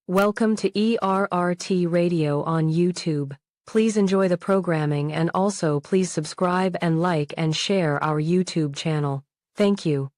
Welcome to ERRT Radio on YouTube. Please enjoy the programming and also please subscribe and like and share our YouTube channel. Thank you.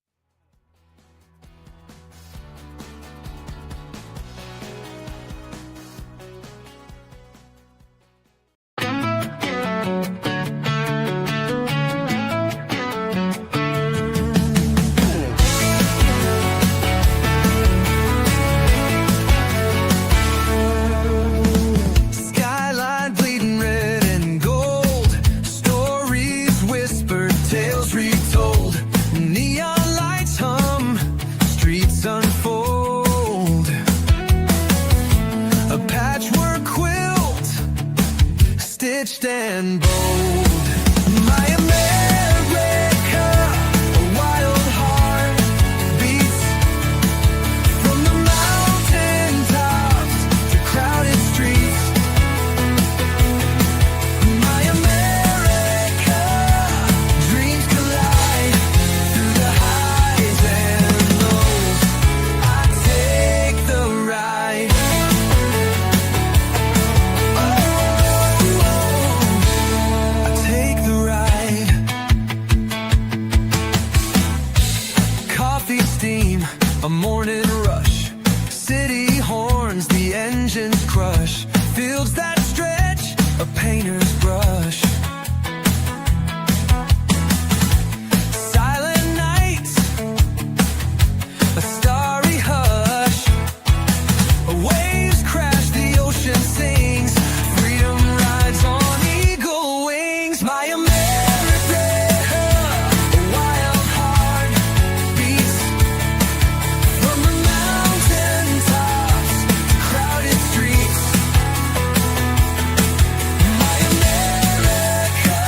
And bold, my America, a wild heart beats from the mountain tops to crowded streets. My America, dreams collide through the highs and lows. I take the ride. A morning rush, city horns, the engines crush, fields that stretch, a painter's brush. Silent nights, a starry hush, waves crash, the ocean sings, freedom rides on eagle wings. My America, a wild heart beats from the mountain tops to crowded streets. My America,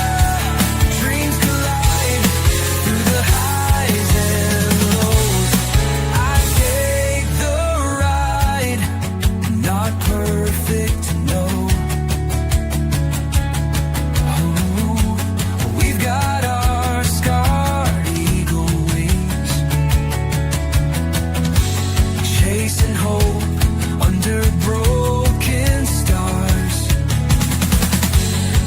dreams collide through the highs and lows. I take the ride, not perfect, no. Oh, we've got our scarred eagle wings, chasing hope under broken stars.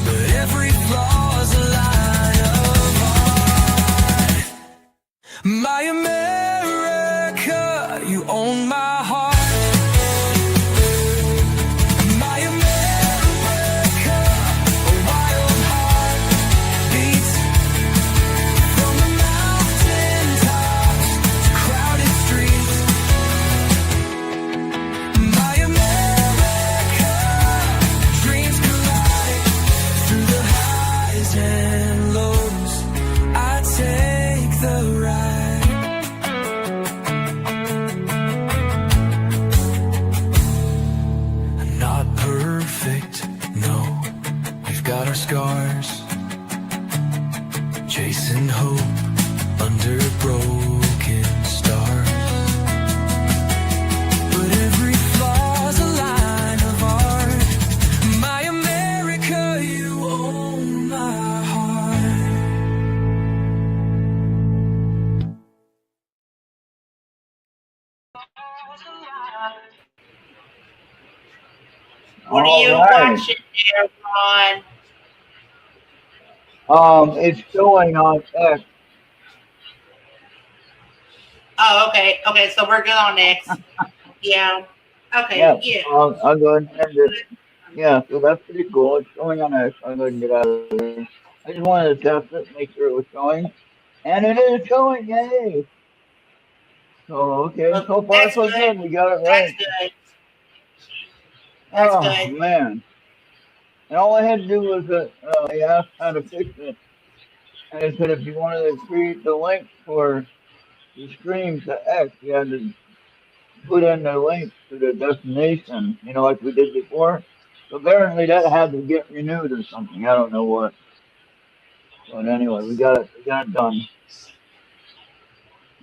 But every flaw's a line of art. My America, you own my heart. My America, a wild heart beats from the mountain tops to crowded streets. My America, dreams collide through the highs and lows. I take the ride. Not perfect, no. We've got our scars, chasing hope under broken stars. But every flaw's a line of art. My America, you own my heart. What are you watching there, Ron? It's showing on X. Oh, okay. Okay, so we're good on X. Yeah. Okay, yeah. I'll go ahead and end it. Yeah, so that's pretty cool. It's showing on X. I'll go ahead and get out of there. I just wanted to test it, make sure it was showing. And it is showing, yay! So, okay, Well, so far that's so good. good. We got it That's right. good. That's Oh, good. man. And all I had to do was, I asked how to fix it. And it said if you wanted to create the link for the stream to X, you had to put in the link to the destination, you know, like we did before. So apparently that had to get renewed or something. I don't know what. But anyway, we got it done.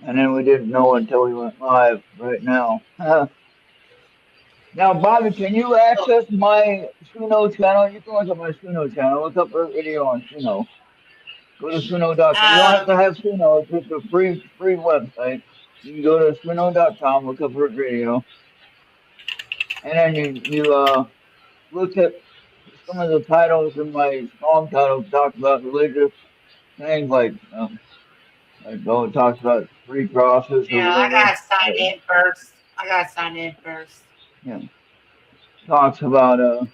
And then we didn't know until we went live right now. Now, Bobby, can you access my Suno channel? You can look up my Suno channel. Look up our video on Suno. Go to Suno.com. You don't have to have Suno. It's just a free website. You can go to Suno.com, look up ERRT Radio. and then you look at some of the titles in my song titles talk about religious things like oh, it talks about three crosses or Yeah, I whatever. gotta sign in first. I gotta sign in first. Yeah, talks about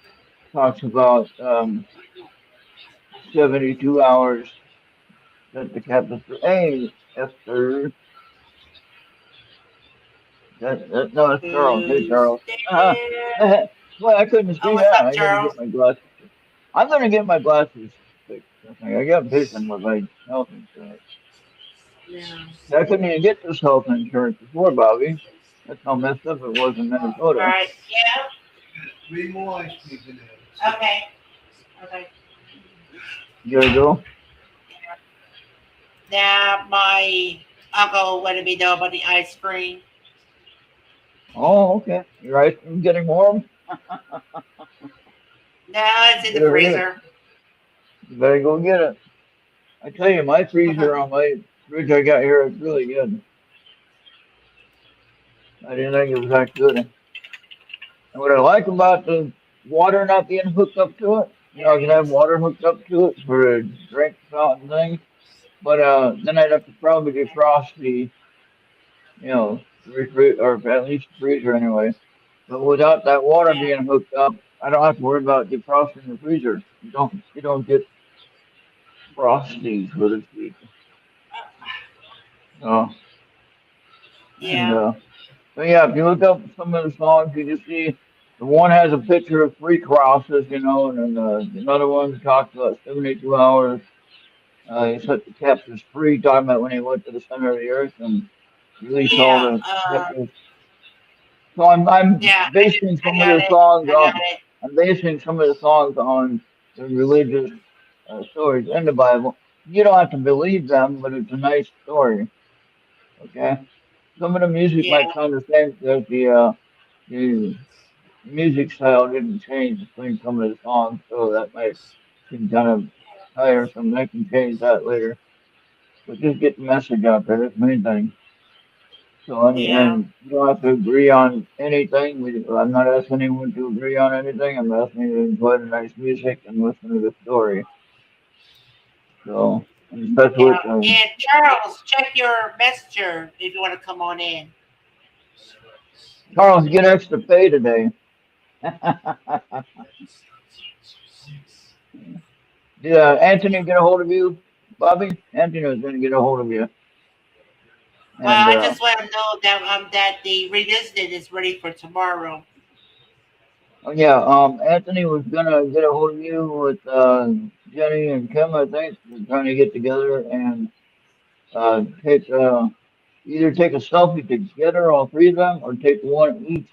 talks about 72 hours that the captain. Hey, Esther, no, that's Charles. Hey, Who's Charles. there? Well, I couldn't Oh, see what's that. up, I got to Charles? get my glasses. I'm gonna get my glasses fixed. I think I got vision with my health insurance. Yeah. I couldn't even get this health insurance before, Bobby. That's how messed up it was in All Minnesota. right. Yeah. Okay. Okay. You gotta go. Now my uncle wanted me to know about the ice cream. Oh, okay. Your ice cream getting warm? Now it's in the Better hurry. freezer. You better go get it. I tell you, my freezer on my fridge I got here is really good. I didn't think it was that good. And what I like about the water not being hooked up to it, you know, I can have water hooked up to it for a drink fountain thing, but then I'd have to probably defrost the, you know, or at least the freezer anyway. But without that water Yeah. being hooked up, I don't have to worry about defrosting the freezer. You don't get frosty, so to speak. So, and Yeah. so yeah, if you look up some of the songs, you just see the one has a picture of three crosses, you know, and then another one talks about 72 hours. He set the captives free, talking about when he went to the center of the earth and released all Yeah. the captives. So I'm Yeah. basing I some of got the it. songs I got on it. I'm basing some of the songs on the religious stories in the Bible. You don't have to believe them, but it's a nice story. Okay, some of the music Yeah. might sound the same because the music style didn't change between some of the songs, so that might seem kind of tiresome. They can change that later, but just get the message out there. That's the main thing. So, Yeah. and you don't have to agree on anything. I'm not asking anyone to agree on anything. I'm asking you to enjoy the nice music and listen to the story. So, and especially Yeah. with And Charles, check your messenger if you want to come on in. Charles, get extra pay today. Did Anthony get a hold of you, Bobby? Anthony was going to get a hold of you. Well, And I just let them know that that the revisited is ready for tomorrow. oh yeah, Anthony was going to get a hold of you with Jenny and Kim. I think they're trying to get together and take either take a selfie together, all three of them, or take one each.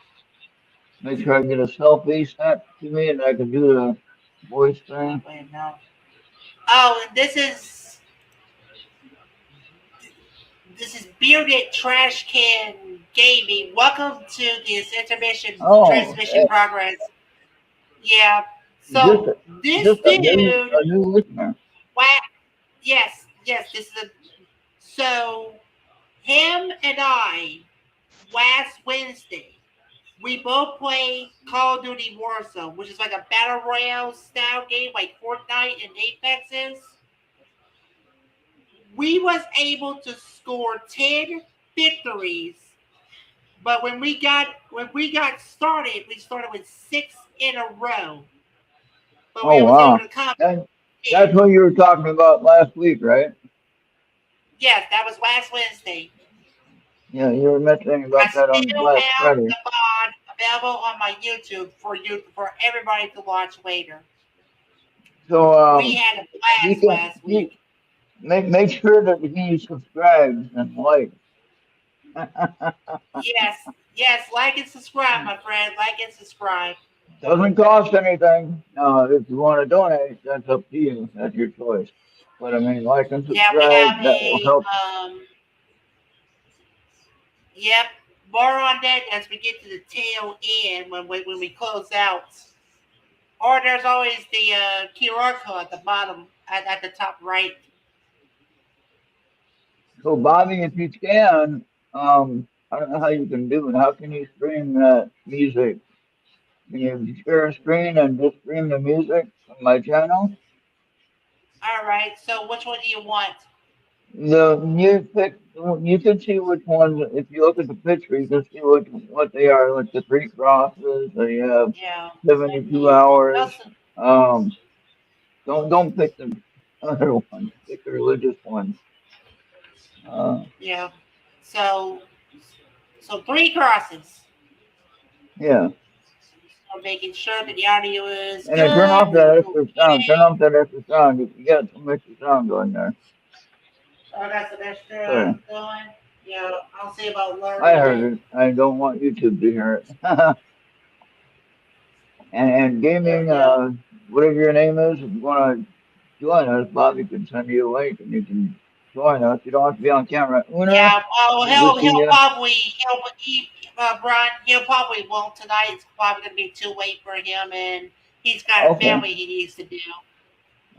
Make sure I get a selfie sent to me, and I can do the voice thing. Wait, no. Oh, and this is bearded trash can gaming. Welcome to this intermission Oh, transmission progress. Yeah. is this So this just dude, a new listener? wha yes, yes, this is a so him and I last Wednesday we both played Call of Duty Warzone, which is like a battle royale style game like Fortnite and Apex is. We was able to score 10 victories, but when we got started, we started with 6 in a row. But Oh we was able wow, to come that, in. that's what you were talking about last week, right? Yes, that was last Wednesday. Yeah, you were mentioning I about that on still last have Friday. the mod available on my YouTube for everybody to watch later. So We had a he blast can last he week. make sure that he subscribes and likes. Yes, yes, like and subscribe, my friend. Like and subscribe. Doesn't cost anything. If you want to donate, that's up to you. That's your choice. But I mean, like and Yeah, we have subscribe, that will help. yep, more on that as we get to the tail end when we close out. Or there's always the QR code at the bottom at the top right. So, Bobby, if you can, I don't know how you can do it. How can you stream that music Can you share a screen and just stream the music from my channel? All right. So which one do you want? You pick. You can see which ones. If you look at the picture, you can see what they are. Like the three crosses. They have Yeah. 72 hours. Nelson. Um, don't pick the other ones. Pick the religious ones. Yeah. So three crosses. Yeah. So making sure that the audio is And then turn off good. that extra sound. Turn Okay. off that extra sound. You got some extra sound going there. So I got some extra Sorry. going. Yeah. I'll see about I learning it. heard it. I don't want YouTube to hear it. and There we gaming, go. whatever your name is, if you want to join us, Bobby can send you a link and you can join us. You don't have to be on camera. Una, Yeah. Oh, good to see he'll you. probably Brian. He'll probably won't tonight. It's probably gonna be too late for him, and he's got a Okay. family he needs to do.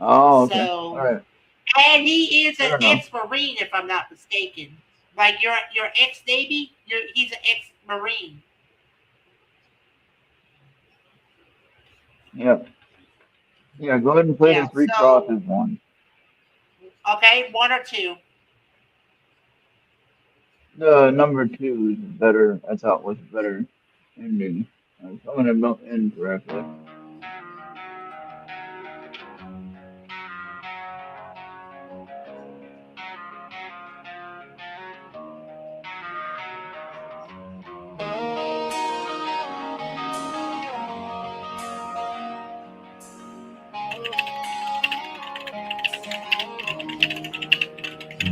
Oh, okay. So, All right. and he is an Fair enough. ex-Marine, if I'm not mistaken. Like your ex-Navy, he's an ex-Marine. Yeah. Yeah, go ahead and play Yeah. the three So, crosses one. okay, one or two. The number 2 is better. I thought was better ending. Some of them don't end correctly.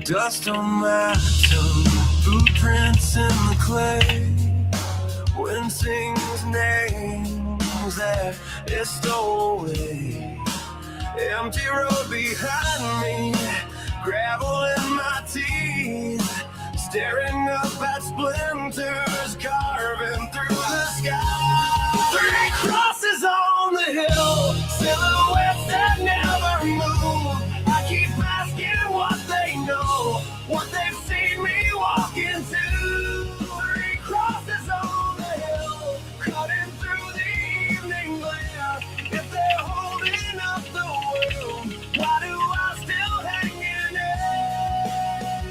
Dust on my toe, footprints in the clay. Wind sings names that is stole away. Empty road behind me, gravel in my teeth. Staring up at splinters carving through the sky. Three crosses on the hill, silhouettes that never move. I keep asking what they know, what they've seen me walk into. Three crosses on the hill, cutting through the evening glare. If they're holding up the world, why do I still hang in air?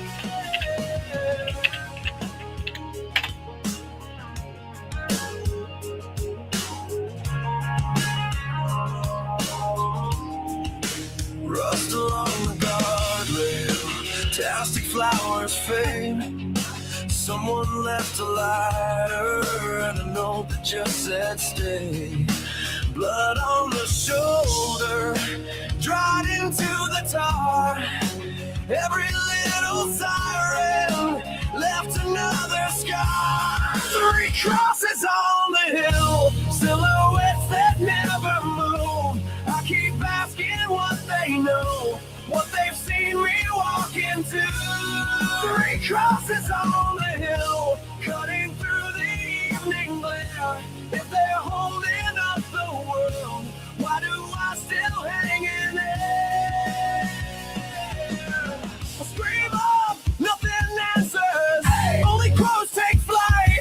Rust along the guardrail, plastic flowers fade. Someone left a lighter and a note that just said stay. Blood on the shoulder, dried into the tar. Every little siren left another scar. Three crosses on the hill, silhouettes that never move. I keep asking what they know, what they've seen me walk into. Three crosses on the hill, cutting through the evening glare. If they're holding up the world, why do I still hang in there? I scream up, nothing answers. Hey. Only crows take flight.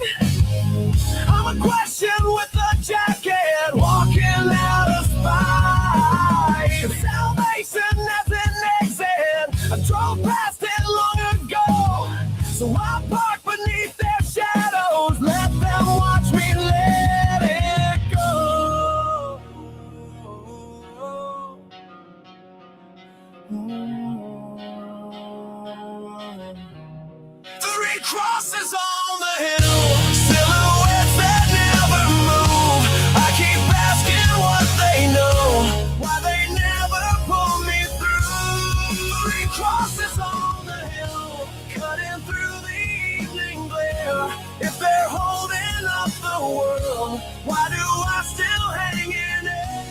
I'm a question with a jacket, walking out of spite. Salvation as an exit, I drove past it long ago. So I park beneath their shadows, let them watch me let it go. Three crosses on the hill, silhouettes that never move. I keep asking what they know, why they never pull me through. Three crosses on the hill, cutting through the evening glare. If they're holding up the world, why do I still hang in air?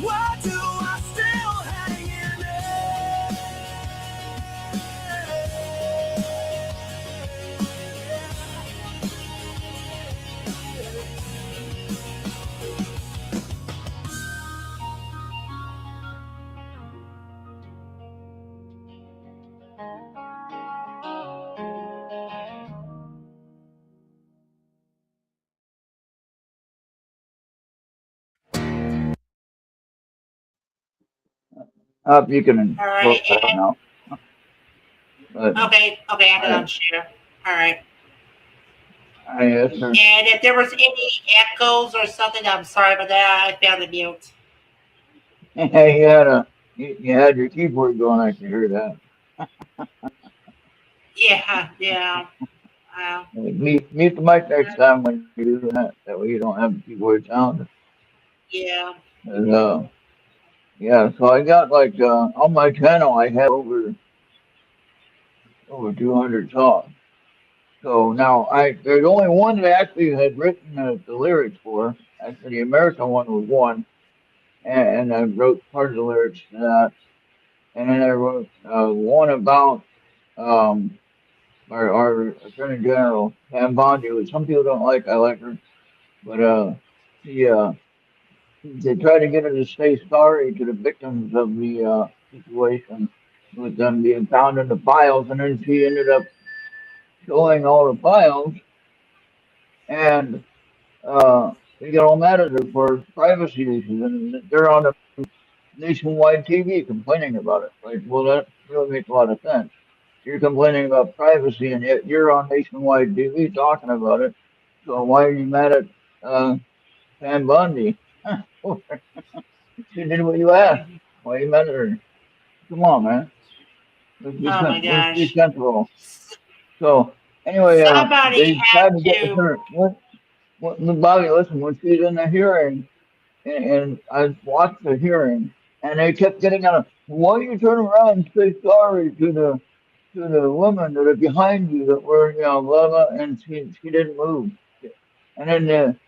Why do I still hang in there? You can All close right. that now. But Okay. I can I, unshare. All right. yes, sir. And if there was any echoes or something, I'm sorry about that. I found a mute. You had your keyboard going. I can hear that. Yeah. Mute the mic next time when you do that. That way you don't have the keyboard sound. Yeah. And, yeah, so I got like on my channel I have over 200 songs. So now there's only one that I actually had written the lyrics for. Actually, the American one was one, and I wrote part of the lyrics to that. And then I wrote one about um, our Attorney General Pam Bondi, which some people don't like. I like her, but she they tried to get her to say sorry to the victims of the situation with them being found in the files, and then she ended up showing all the files, and they got all mad at her for privacy issues, and they're on the nationwide TV complaining about it. Like, well, that really makes a lot of sense. You're complaining about privacy, and yet you're on nationwide TV talking about it. So why are you mad at uh, Pam Bundy? She did what you asked. Why are you mad at her? Come on, man. Oh my Let's be gosh. sensible. So anyway, Somebody they tried to had get to. her. What, Bobby? Listen, when she's in the hearing, and I watched the hearing, and they kept getting on. Why you turn around and say sorry to the women that are behind you that were, blah blah, and she didn't move. And then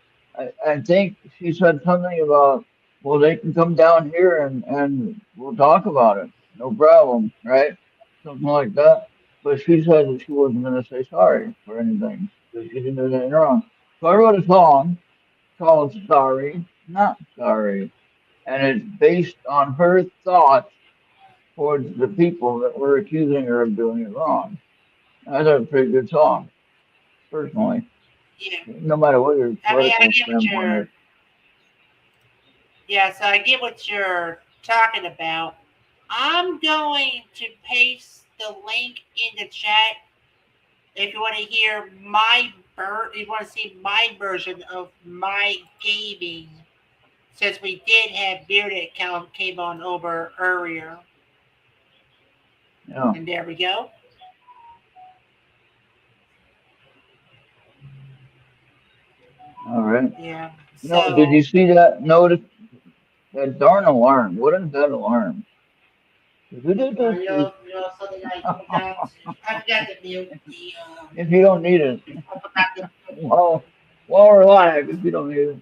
I think she said something about, well, they can come down here and we'll talk about it, no problem, right? Something like that. But she said that she wasn't going to say sorry for anything because she didn't do anything wrong. So I wrote a song called "Sorry, Not Sorry," and it's based on her thoughts towards the people that were accusing her of doing it wrong. I thought it was a pretty good song, personally, Yeah. no matter what your I mean, I political get what standpoint is. you're. Yeah, so I get what you're talking about. I'm going to paste the link in the chat if you want to hear if you want to see my version of my gaming, since we did have Bearded came on over earlier. Yeah. And there we go. All right. Yeah. Did you So see that notice? That darn alarm. What is that alarm? something I forgot to mute the If you don't need it, I forgot to well, we're live. If you don't need it,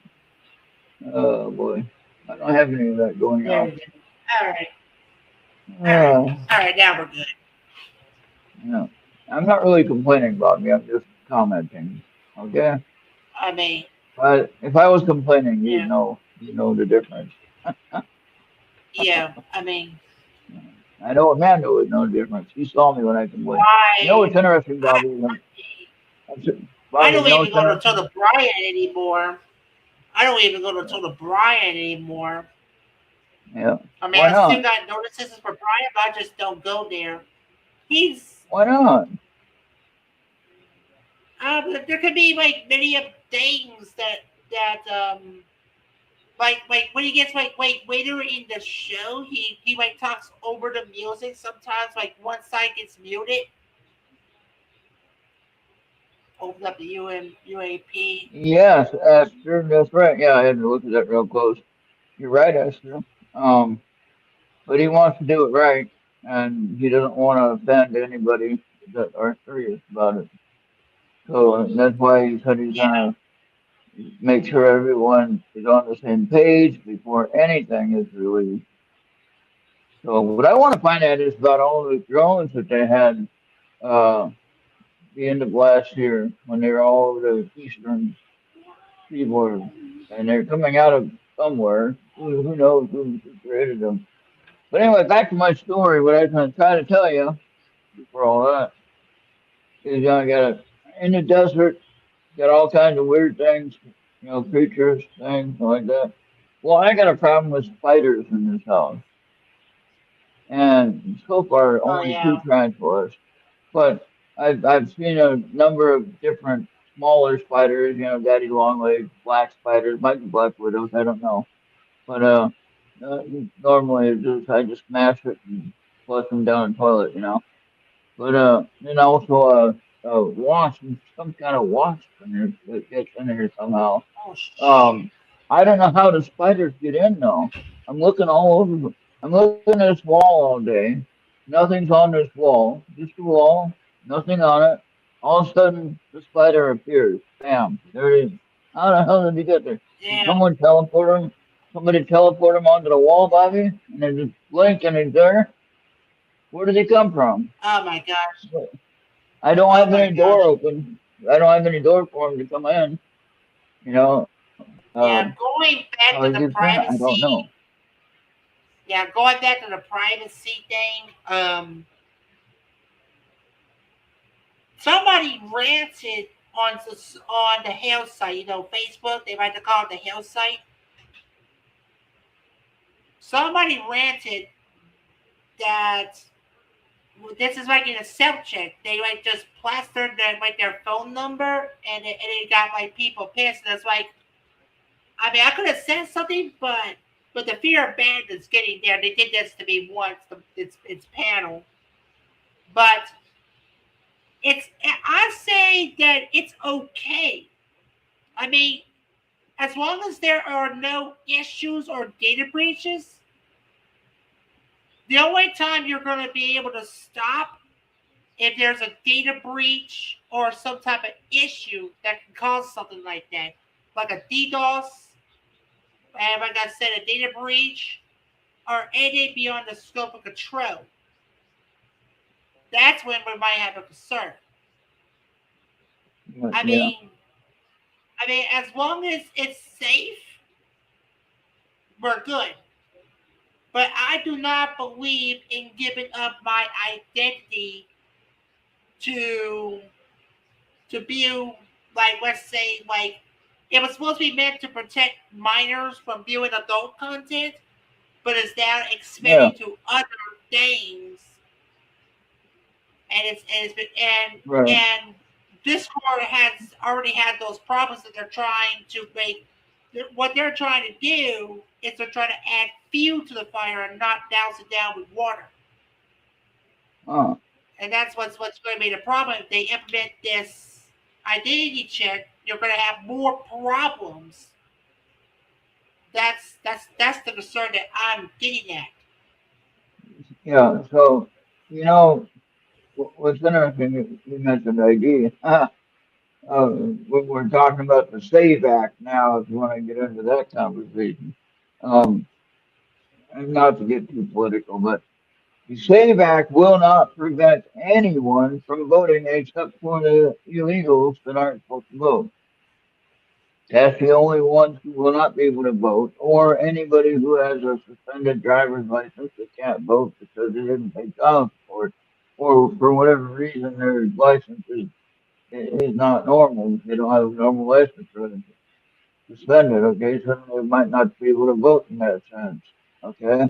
oh boy, I don't have any of that going there on. we go. All right. Uh, All right, now we're good. yeah. I'm not really complaining about me. I'm just commenting. Okay. I mean, But if I was complaining, yeah. you'd know the difference. Yeah, I mean, I know Amanda would know the difference. She saw me when I complained. You know why? what's interesting, I, Bobby? I Bobby, you don't know even what's go to interesting? Total Brian anymore. I don't even go to Total Brian anymore. Yeah. I mean, Why I still not? got notices for Brian, but I just don't go there. He's Why not? there could be like many of things that like when he gets like later in the show, he like talks over the music sometimes. Like one side gets muted. Open up the UAP. Yes, Esther, that's right. Yeah, I had to look at that real close. You're right, Esther. Um, but he wants to do it right, and he doesn't want to offend anybody that are serious about it. So that's why he said he's Yeah, gonna make sure everyone is on the same page before anything is released. So what I want to find out is about all the drones that they had uh the end of last year when they were all over the eastern seaboard, and they're coming out of somewhere. Who knows who created them? But anyway, back to my story. What I was going to try to tell you before all that is, in the desert, got all kinds of weird things, creatures, things like that. Well, I got a problem with spiders in this house. and so far Oh only two yeah. tarantulas. But I've seen a number of different smaller spiders, daddy longlegs, black spiders, might be black widows, I don't know. But uh normally I just smash it and flush them down the toilet. But then also wasp, some kind of wasp in there that gets in here somehow. Oh shoot. Um, I don't know how the spiders get in though. I'm looking all over. I'm looking at this wall all day. Nothing's on this wall. Just a wall. Nothing on it. All of a sudden, the spider appears. Bam! There it is. How the hell did he get there? Did Yeah. someone teleport him? Somebody teleport him onto the wall, Bobby? And then just blink and he's there? Where did he come from? Oh my gosh. I don't Oh have my any door gosh. open. I don't have any door for him to come in. You know, Yeah, going how back he to the gets in, I don't privacy. know. Yeah, going back to the privacy thing. Somebody ranted on the health site. Facebook. They like to call it the health site. Somebody ranted that this is like in a self check. They like just plastered their phone number and it got like people pissed. And it's like, I mean, I could have said something, but the fear of bandits getting there. They did this to me once. It's panel, but I say that it's okay. I mean, as long as there are no issues or data breaches, the only time you're going to be able to stop if there's a data breach or some type of issue that can cause something like that, like a DDoS, and like I said, a data breach, or anything beyond the scope of control. That's when we might have a concern. I Yeah, mean, as long as it's safe, we're good. But I do not believe in giving up my identity to view, like, let's say, like, it was supposed to be meant to protect minors from viewing adult content, but it's now yeah, expanding to other things, and it's been right. and Discord has already had those problems that they're trying to make. What they're trying to do is they're trying to add fuel to the fire and not douse it down with water. Oh, And that's what's going to be the problem. If they implement this identity check, you're going to have more problems. That's the concern that I'm getting at. yeah. So, you know, what's interesting, you mentioned ID. We're talking about the SAVE Act now, if you want to get into that conversation. Um, and not to get too political, but the SAVE Act will not prevent anyone from voting except for the illegals that aren't supposed to vote. That's the only ones who will not be able to vote, or anybody who has a suspended driver's license that can't vote because they didn't pay child support, or for whatever reason their license is not normal. They don't have a normal license or anything. Suspended, okay, so they might not be able to vote in that sense, okay?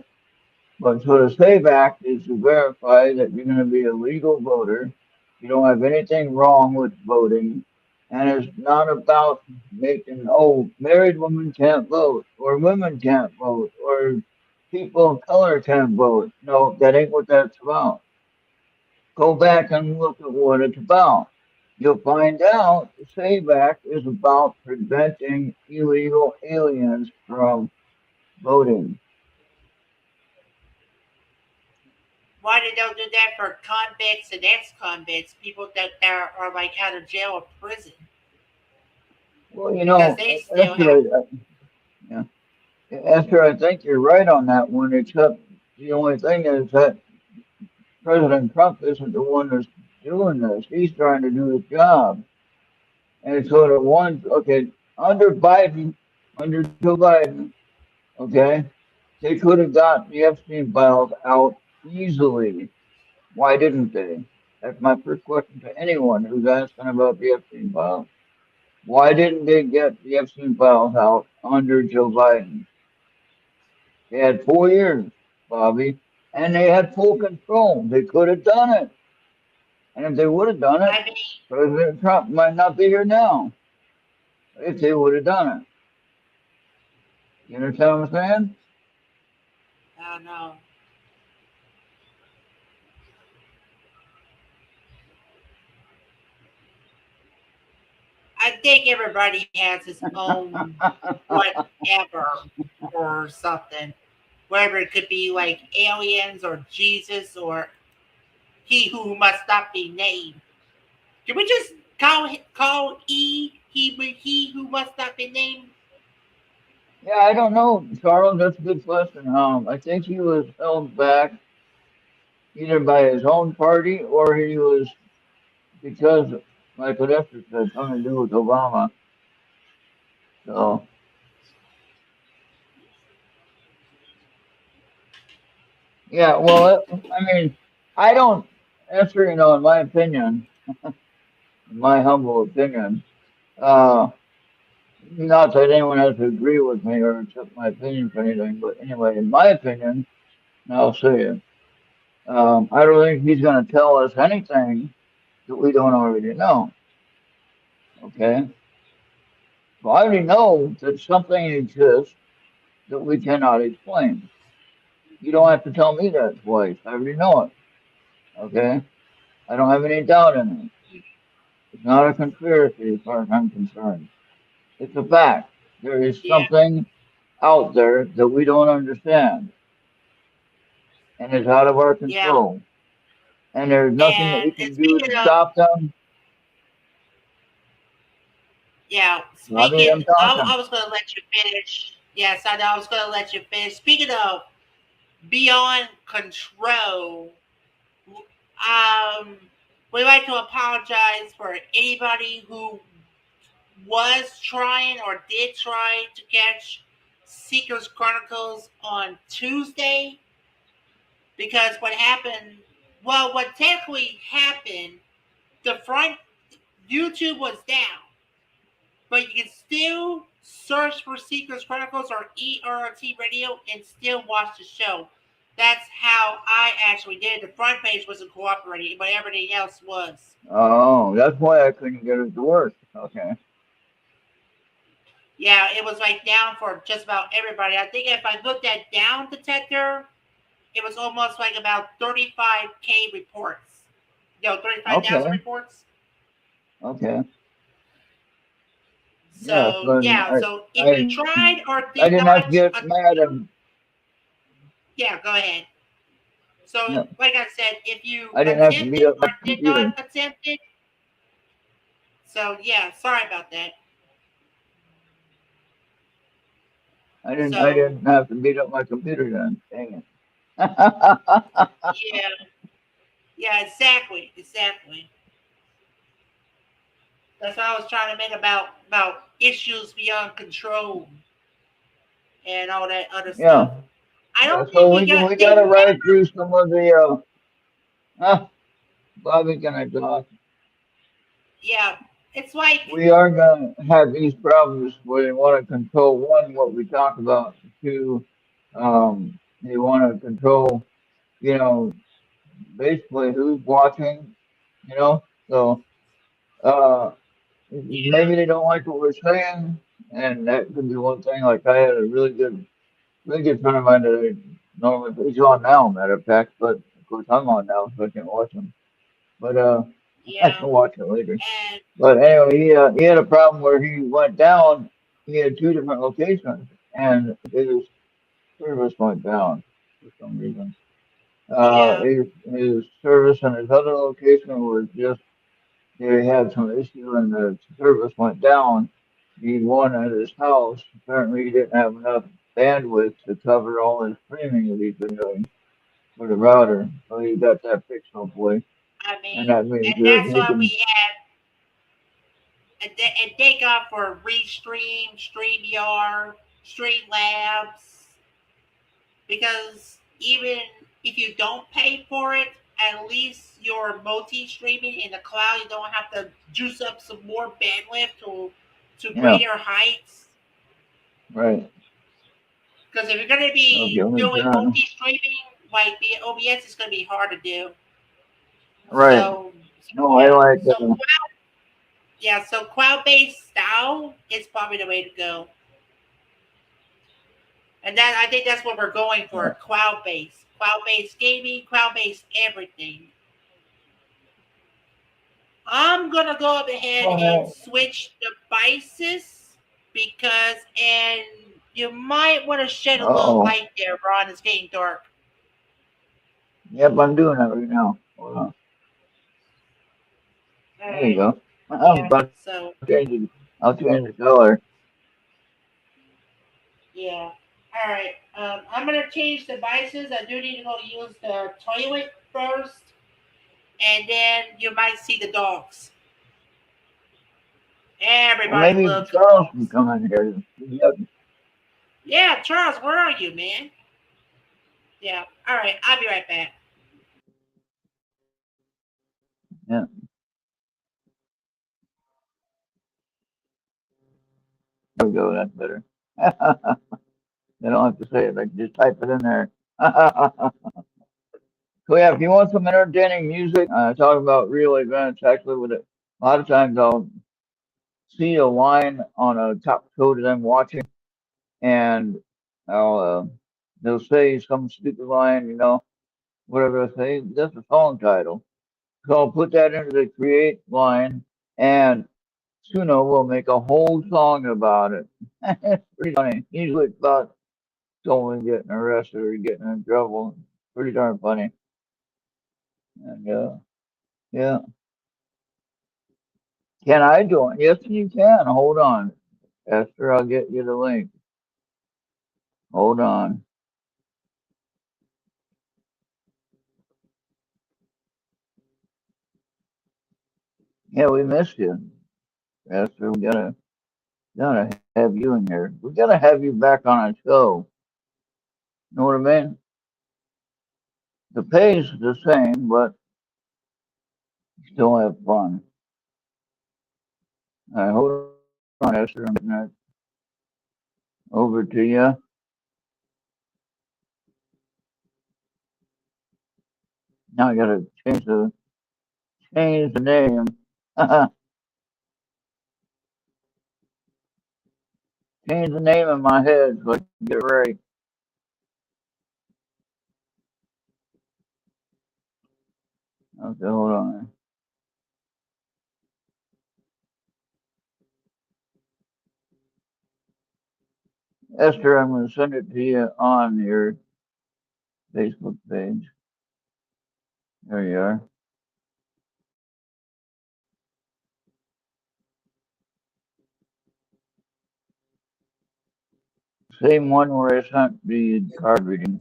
But so the SAVE Act is to verify that you're going to be a legal voter. You don't have anything wrong with voting. And it's not about making, oh, married women can't vote, or women can't vote, or people of color can't vote. No, that ain't what that's about. Go back and look at what it's about. You'll find out the SAVE Act is about preventing illegal aliens from voting. Why they don't do that for convicts and ex-convicts, people that are like out of jail or prison, Well, because they still have. Esther, yeah, Esther, I think you're right on that one, except the only thing is that President Trump isn't the one that's doing this. He's trying to do his job. And so the ones, okay, under Biden, under Joe Biden, okay, they could have gotten the Epstein files out easily. Why didn't they? That's my first question to anyone who's asking about the Epstein files. Why didn't they get the Epstein files out under Joe Biden? They had 4 years, Bobby. and they had full control. They could have done it. And if they would have done it, I mean, President Trump might not be here now if they would have done it. You understand what I'm saying? I don't know. I think everybody has his own whatever or something. Whatever it could be, like aliens or Jesus or he who must not be named. Can we just call he who must not be named? Yeah, I don't know, Charles. That's a good question. I think he was held back either by his own party or he was because, like what Esther said, something to do with Obama. So, yeah, well, I mean, I don't, Esther, in my opinion, my humble opinion, uh, not that anyone has to agree with me or accept my opinion for anything, but anyway, in my opinion, and I'll say it, I don't think he's going to tell us anything that we don't already know. Okay? So I already know that something exists that we cannot explain. You don't have to tell me that twice. I already know it. Okay? I don't have any doubt in it. It's not a conspiracy as far as I'm concerned. It's a fact. There is Yeah, something out there that we don't understand and it's out of our yeah. control. And there's nothing that we And can do speaking to of, stop them. yeah, So I mean, I'm I talking. was going to let you finish. Yes, I know I was going to let you finish. Speaking of beyond control, um, we'd like to apologize for anybody who was trying or did try to catch Seekers Chronicles on Tuesday because what technically happened, the front YouTube was down, but you can still search for Seekers Chronicles or ERRT Radio and still watch the show. That's how I actually did it. The front page wasn't cooperating, but everything else was. Oh, that's why I couldn't get it to work. Okay. Yeah, it was like down for just about everybody. I think if I looked at down detector, it was almost like about 35K reports. 35,000 Okay. reports. Okay. Yeah, So but yeah, so if you I tried or I did didn't have to not get mad attempt, and yeah, go ahead. So no, like I said, if you I didn't have to beat attempted up my or did not computer. attempt it, so yeah, sorry about that. I So didn't have to beat up my computer then. Dang it. yeah, yeah, exactly. That's what I was trying to make about issues beyond control and all that other stuff. Yeah. I Yeah. don't think So we we got. gotta They ride through some of the Bobby, can I talk? yeah. It's like We are gonna have these problems where they want to control one, what we talk about, two, they want to control, you know, basically who's watching, you know. So uh maybe they don't like what we're saying, and that could be one thing. Like I had a really good friend of mine that I normally he's on now, matter of fact, but of course I'm on now, so I can't watch him. But I yeah, can watch it later. and But anyway, he had a problem where he went down. He had two different locations, and his service went down for some reason. yeah, His service and his other location was just they had some issue, and the service went down. The one at his house apparently he didn't have enough bandwidth to cover all his streaming that he's been doing for the router, so he got that fixed hopefully, I mean, and that means and that that's he why can. we had and thank God for Restream, StreamYard, Streamlabs, because even if you don't pay for it, at least you're multi-streaming in the cloud. You don't have to juice up some more bandwidth to Yeah, greater heights. right. Because if you're going to Okay, be let me doing turn on. multi-streaming, like the OBS is going to be hard to do. Right. So No, I yeah, like so cloud based style is probably the way to go. And that I think that's what we're going for, cloud based gaming, cloud based everything. I'm gonna go up ahead and switch devices because, and you might want to shed a little oh. light there, Ron. It's getting dark. Yep, I'm doing that right now. Hold on. All There you right. go. I'm Yeah. about So to change it. I'll change the color. yeah. All right. I'm gonna change devices. I do need to go use the toilet first, and then you might see the dogs. Well, Everybody maybe loves the Charles can dogs. come in here. Yep. Yeah, Charles, where are you, man? Yeah. All right. I'll be right back. Yeah. There we go. That's better. They don't have to say it. Like just type it in there. So yeah, if you want some entertaining music, talk about real events. Actually, with it, a lot of times I'll see a line on a top show that I'm watching, and I'll they'll say some stupid line, whatever they say. That's a song title. So I'll put that into the create line, and Suno will make a whole song about it. It's pretty funny. Usually it's about someone getting arrested or getting in trouble. Pretty darn funny. And yeah. Can I join? Yes, you can. Hold on. Esther, I'll get you the link. Hold on. Yeah, we missed you. Esther, we gotta have you in here. We gotta have you back on our show. You know what I mean? The pay's the same, but you still have fun. All right, hold on, Esther. I'm getting that over to you. Now I gotta change the name. Change the name in my head so I can get it right. Okay, hold on. Esther, I'm gonna send it to you on your Facebook page. There you are. Same one where I sent the card reading.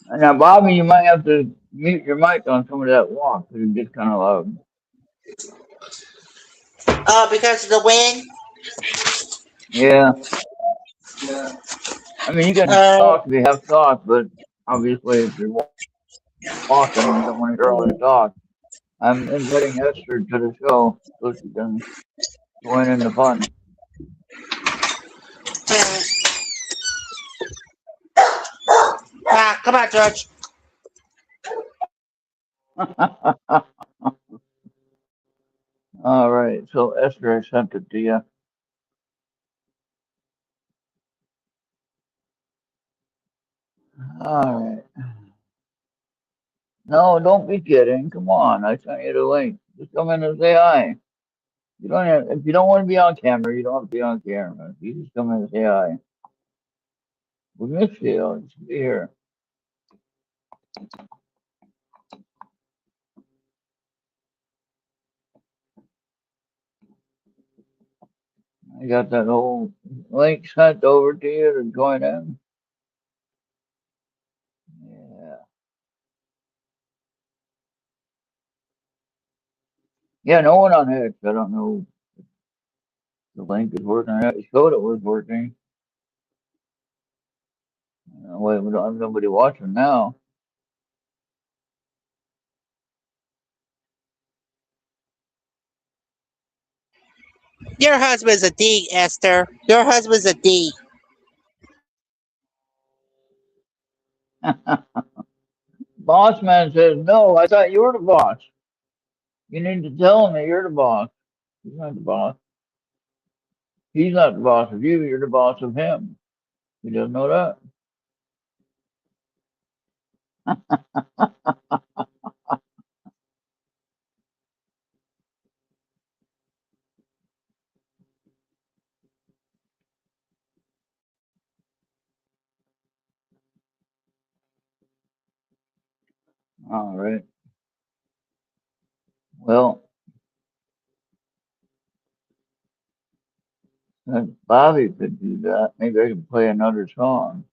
Now, Bobby, you might have to mute your mic on some of that walk because it gets kind of loud. Because of the wind. Yeah, I mean, you can Uh, talk if you have thoughts, but obviously, if you're walking, you don't want to hear all the talk. I'm inviting Esther to the show so she can join in the fun. come on, George. All right, so Esther, I sent it to you. All right. No, don't be kidding. Come on, I sent you the link. Just come in and say hi. You don't have, if you don't want to be on camera, you don't have to be on camera. You just come in and say hi. We miss you. You should be here. I got that whole link sent over to you to join in. Yeah. Yeah, no one on X. I don't know if the link is working. It showed it was working. Wait, we don't have nobody watching now. Your husband's a D, Esther. Your husband's a D. Boss man says, no, I thought you were the boss. You need to tell him that you're the boss. He's not the boss. He's not the boss of you. You're the boss of him. He doesn't know that. All right. Well, Bobby could do that. Maybe I could play another song.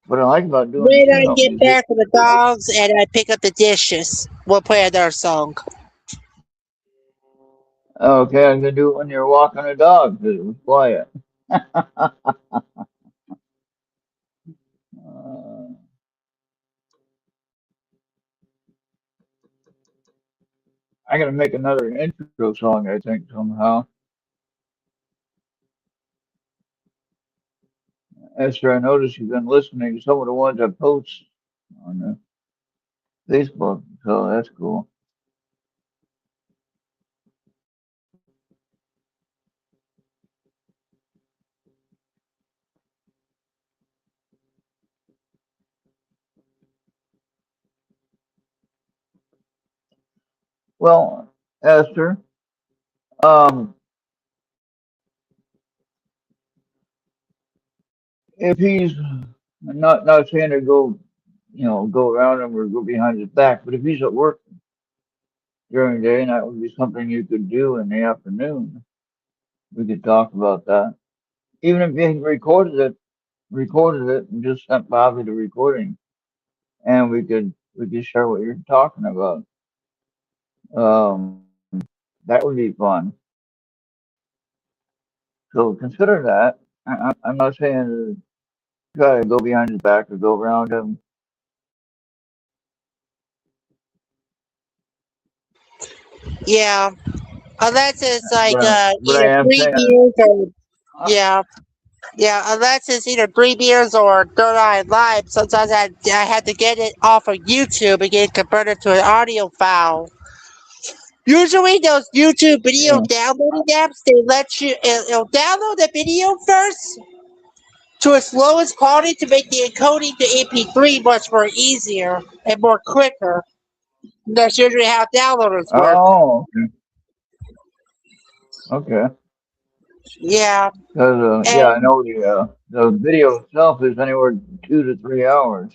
What I like about doing the When I funeral get music, back with the dogs and I pick up the dishes, we'll play another song. okay, I can do it when you're walking a dog because it was quiet. I gotta make another intro song, I think, somehow. Esther, I noticed you've been listening to some of the ones I post on Facebook, so that's cool. Well, Esther, um, if he's not saying to go, go around him or go behind his back, but if he's at work during the day, and that would be something you could do in the afternoon, we could talk about that. Even if he recorded it, and just sent Bobby the recording, and we could share what you're talking about. That would be fun. So consider that. I'm not saying to try to go behind his back or go around him. Yeah, unless it's like But I either am three saying, beers or yeah, yeah. Unless it's either three beers or third eye live. Sometimes I had to get it off of YouTube and get it converted to an audio file. Usually, those YouTube video yeah. downloading apps, they let you it'll download the video first to its lowest quality to make the encoding to MP3 much more easier and more quicker. That's usually how downloaders work. Oh, okay. Yeah, Because yeah, I and know the video itself is anywhere 2 to 3 hours.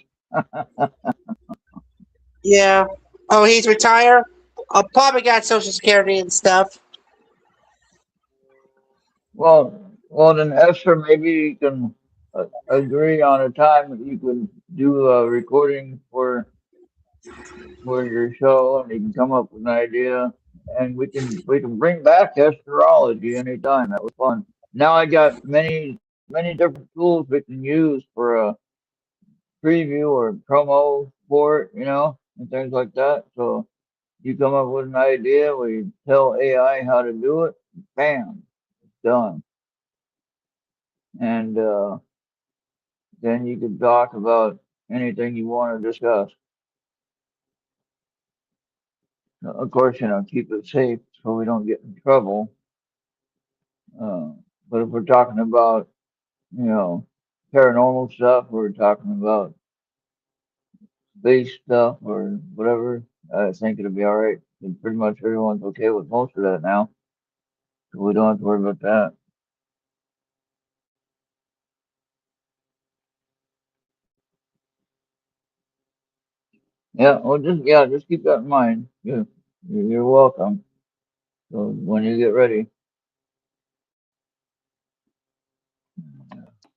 yeah. Oh, he's retired. Probably got Social Security and stuff. Well, then Esther, maybe you can agree on a time that you could do a recording for your show, and you can come up with an idea, and we can bring back astrology anytime. That was fun. Now I got many different tools we can use for a preview or promo for it, and things like that. So you come up with an idea, we tell AI how to do it, bam, it's done. And then you can talk about anything you want to discuss. Of course, keep it safe so we don't get in trouble. Uh, but if we're talking about, you know, paranormal stuff, we're talking about space stuff or whatever, I think it'll be all right. And pretty much everyone's okay with most of that now, so we don't have to worry about that. Yeah, just keep that in mind. You're welcome. So when you get ready,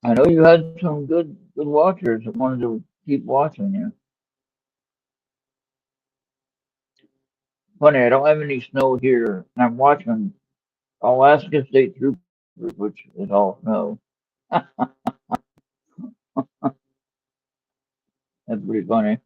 I know you had some good watchers that wanted to keep watching you. Funny, I don't have any snow here, and I'm watching Alaska State Troopers, which is all snow. That's pretty funny.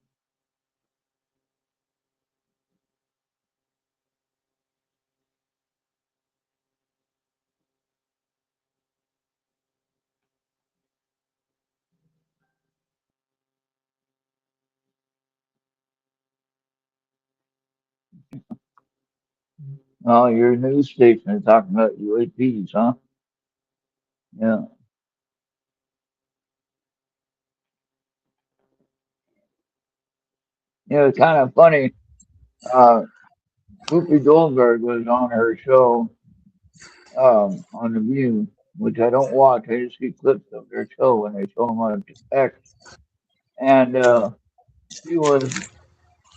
Oh, your news station is talking about UAPs, huh? Yeah. It's kind of funny. Uh, Whoopi Goldberg was on her show, on The View, which I don't watch. I just see clips of their show when they show them on X. And she was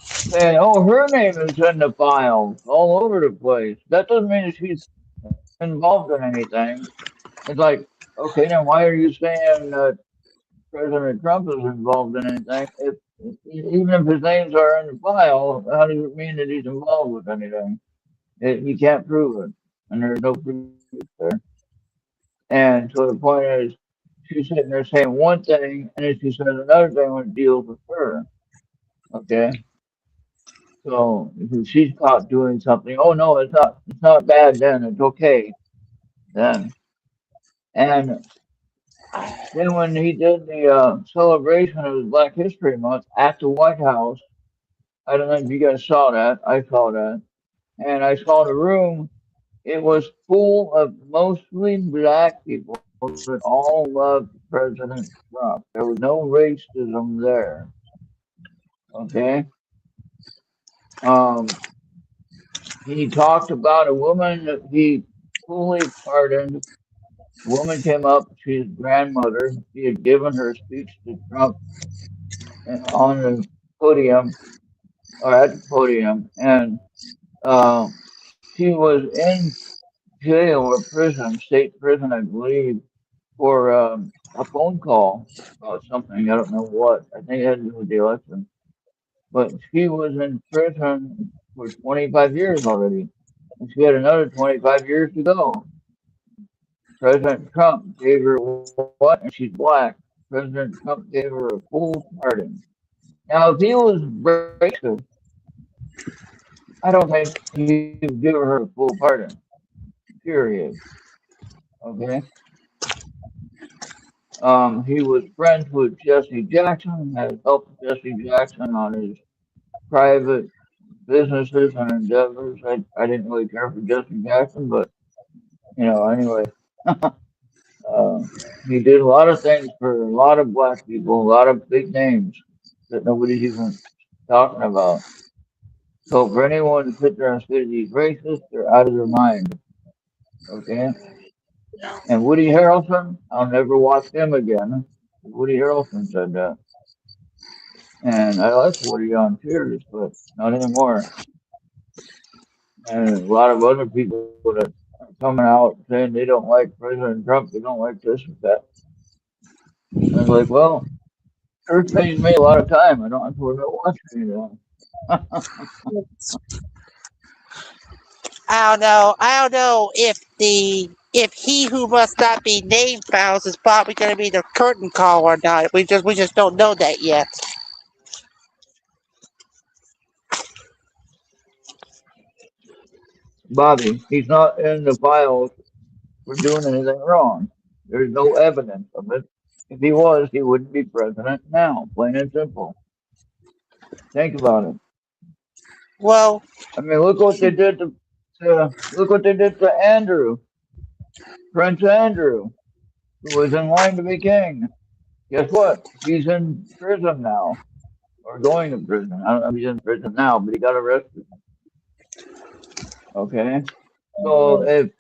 saying, "Oh, her name is in the files all over the place." That doesn't mean that she's involved in anything. It's like, okay, then why are you saying that President Trump is involved in anything? If even if his names are in the file, how does it mean that he's involved with anything? You can't prove it, and there's no proof there. And so the point is, she's sitting there saying one thing, and then she says another thing when it deals with her. Okay, so if she's caught doing something, oh no, it's not bad. Then it's okay. Then and then when he did the celebration of Black History Month at the White House, I don't know if you guys saw that. I saw that, and I saw the room. It was full of mostly black people that all loved President Trump. There was no racism there. Okay. Um, he talked about a woman that he fully pardoned. A woman came up, she's grandmother. She had given her speech to Trump on the podium or at the podium, and uh, she was in jail or prison, state prison, I believe, for a phone call about something. I don't know what. I think it had to do with the election. But she was in prison for 25 years already, and she had another 25 years to go. President Trump gave her what? And she's black. President Trump gave her a full pardon. Now, if he was racist, I don't think he would give her a full pardon. Period. Okay. He was friends with Jesse Jackson, had helped Jesse Jackson on his private businesses and endeavors. I didn't really care for Jesse Jackson, but anyway, uh, he did a lot of things for a lot of black people, a lot of big names that nobody's even talking about. So for anyone to sit there and say he's racist, they're out of their mind. Okay? And Woody Harrelson, I'll never watch him again. Woody Harrelson said that. And I like Woody on Cheers, but not anymore. And a lot of other people that are coming out saying they don't like President Trump, they don't like this and that. And I was like, well, Earth saves me a lot of time. I don't have to worry about watching it. I don't know if he who must not be named files is probably going to be the curtain call or not. We just don't know that yet. Bobby, he's not in the files for doing anything wrong. There's no evidence of it. If he was, he wouldn't be president now, plain and simple. Think about it. Well, I mean, look what they did to Andrew, Prince Andrew, who was in line to be king. Guess what? He's in prison now, or going to prison. I don't know if he's in prison now, but he got arrested. Okay, so if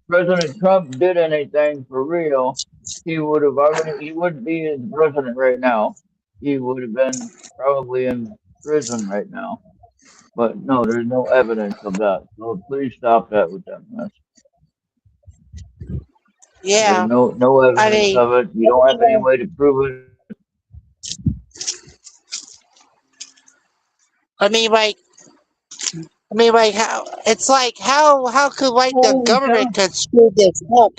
President Trump did anything for real, he wouldn't be in president right now. He would have been probably in prison right now. But no, there's no evidence of that. So please stop that with that mess. yeah. There's no evidence of it. You don't have any way to prove it. How it's like how could the Holy government cow. could screw this up?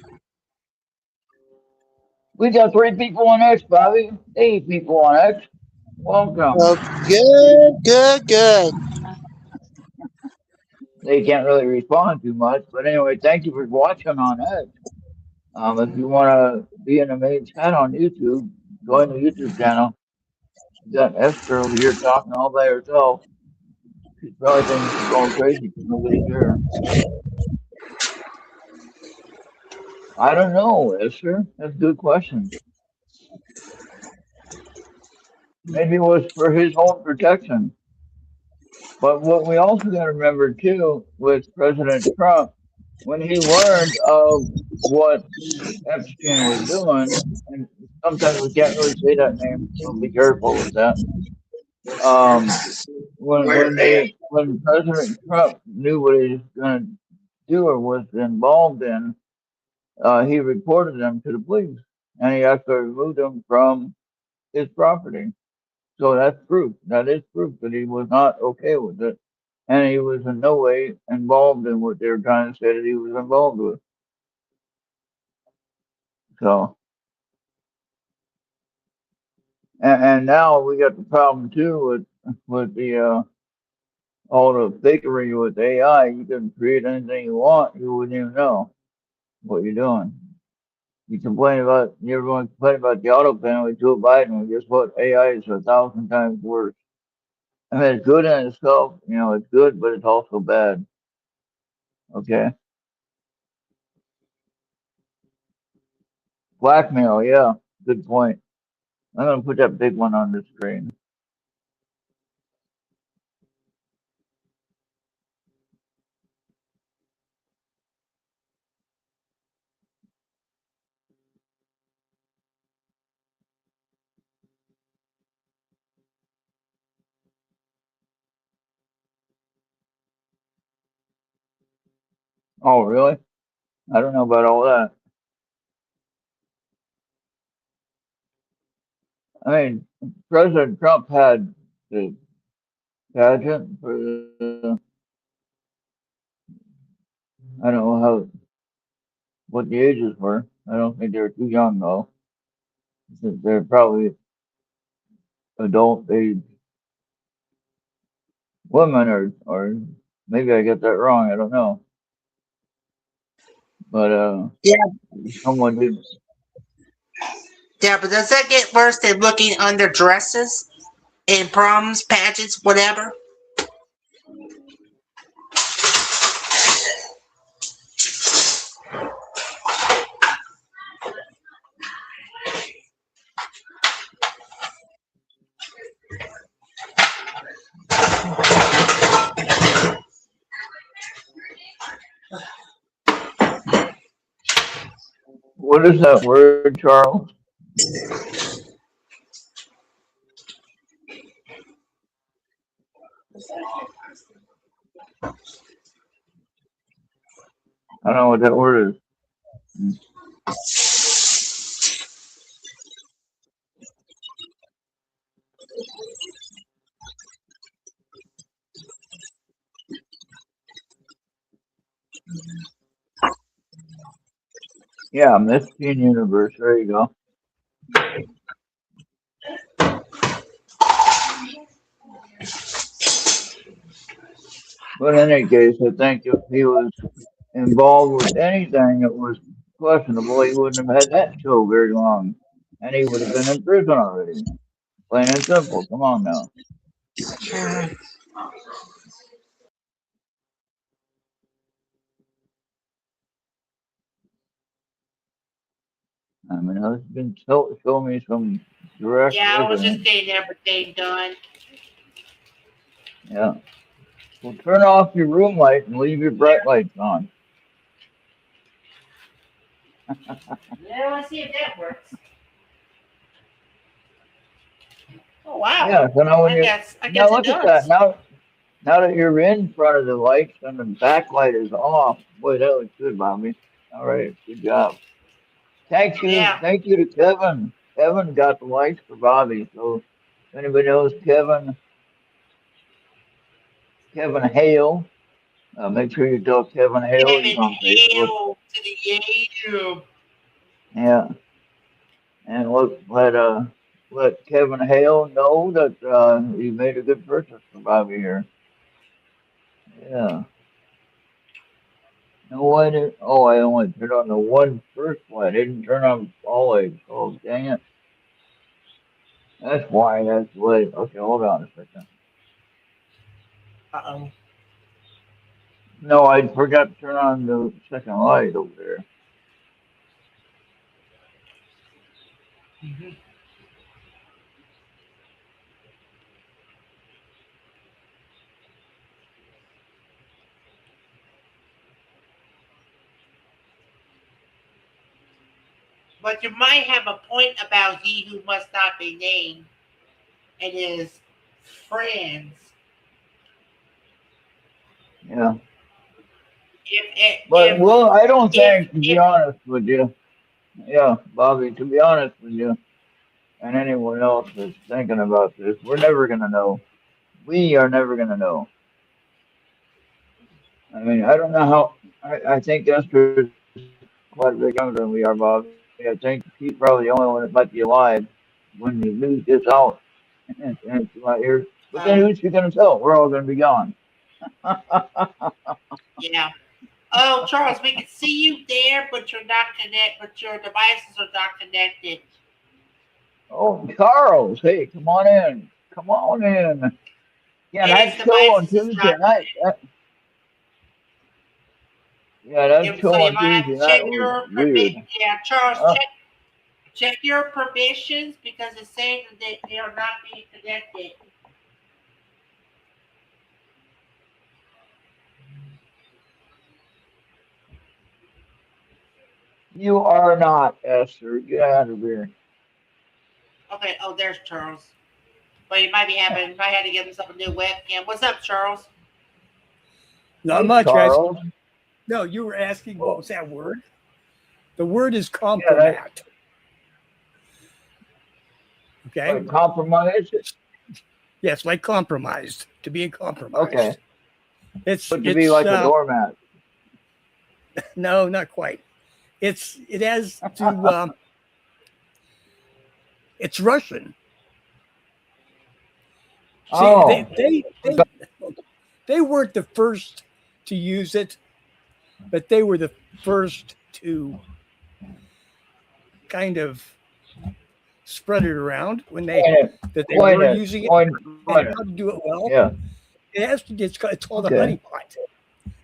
We got 3 people on X, Bobby. 8 people on X. Welcome. Oh, good. They can't really respond too much, but anyway, thank you for watching on X. If you want to be in the main chat on YouTube, join the YouTube channel. You got Esther over here talking all by herself. She probably thinks she's going crazy because nobody's here. I don't know, Esther. That's a good question. Maybe it was for his own protection. But what we also got to remember too with President Trump, when he learned of what Epstein was doing, and sometimes we can't really say that name, so be careful with that. Um, when President Trump knew what he was going to do or was involved in, he reported them to the police, and he actually removed them from his property. So that's proof. That is proof that he was not okay with it, and he was in no way involved in what they were trying to say that he was involved with. So, and now we got the problem too with the all the fakery with AI. You can create anything you want. You wouldn't even know what you're doing. You everyone complain about the auto pen with Joe Biden. Well, guess what? AI is 1,000 times worse. I mean, it's good in itself. You know, it's good, but it's also bad. Okay. Blackmail. Yeah. Good point. I'm gonna put that big one on the screen. Oh, really? I don't know about all that. I mean, President Trump had the pageant for I don't know what the ages were. I don't think they were too young though. They're probably adult age women or maybe I get that wrong. I don't know. But Yeah, someone did. yeah, but does that get worse than looking under dresses in proms, pageants, whatever? What is that word, Charles? I don't know what that word is. Yeah, Miss Teen Universe. There you go. But in any case, I think if he was involved with anything that was questionable, he wouldn't have had that show very long, and he would have been in prison already. Plain and simple. Come on now. I mean, it's been show me some direct Yeah, I was just evidence. getting everything done. Yeah. Well, turn off your room light and leave your bright lights on. Yeah, let's see if that works. Oh wow! Yeah. So now when I you guess now it look at that does. now that you're in front of the lights and the backlight is off. Boy, that looks good, Bobby. All right. Good job. Yeah. Thank you to Kevin. Kevin got the lights for Bobby. So if anybody knows Kevin Hale, make sure you tell Kevin Hale he's Kevin on Facebook. Hale to the YouTube. Yeah, and let Kevin Hale know that he made a good purchase for Bobby here. Yeah. No, I didn't. Oh, I only turned on the one first light. I didn't turn on all lights. Oh, dang it. That's why that's late. Okay, hold on a second. Uh-oh. No, I forgot to turn on the second light over there. Mhm. But you might have a point about he who must not be named and his friends. Yeah. But If well, I don't think, to be if honest with you, yeah, Bobby, to be honest with you, and anyone else that's thinking about this, we're never gonna know. We are never gonna know. I mean, I don't know how. I think Esther's quite a bit younger than we are, Bobby. I think he's probably the only one that might be alive when the news gets out and it's my ears. But then who's she gonna tell? We're all gonna be gone. yeah. Oh, Charles, we can see you there, but you're not connected. But your devices are not connected. Oh, Charles, hey, come on in. Come on in. Yeah, And that his show on devices is Tuesday not night. connected. That show So you on might Tuesday have to night check was your weird. Yeah, Charles, Uh, check your permissions because it's saying that they are not being connected. you are not, Esther. Get out of here. Okay. Oh, there's Charles. But you might be having. Might have to give himself a new webcam. What's up, Charles? Not Hey, much, guys. Charles. No, you were asking what Well, was that word? The word is yeah, that compromat. Okay. like compromise. Yes, like compromised. To be compromised. Okay, It's but to be like a doormat. no, not quite. It has to it's Russian. See, Oh, they weren't the first to use it, but they were the first to kind of spread it around when they point were it, using it point, and point it. how to do it well. Yeah. It has to get it's called a Okay. honeypot.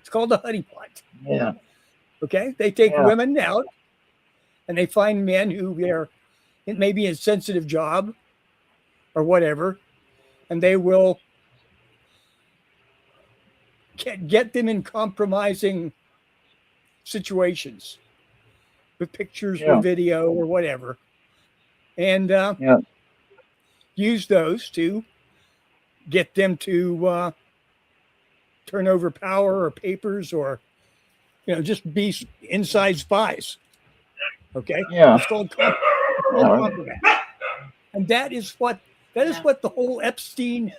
It's called a honeypot. Yeah. Okay, they take Yeah. women out and they find men who are it may be a sensitive job or whatever, and they will get them in compromising situations with pictures or Yeah. video or whatever, and Yeah. use those to get them to turn over power or papers or just be inside spies. Okay, Yeah. it's called All right. compromise, and that is what the whole Epstein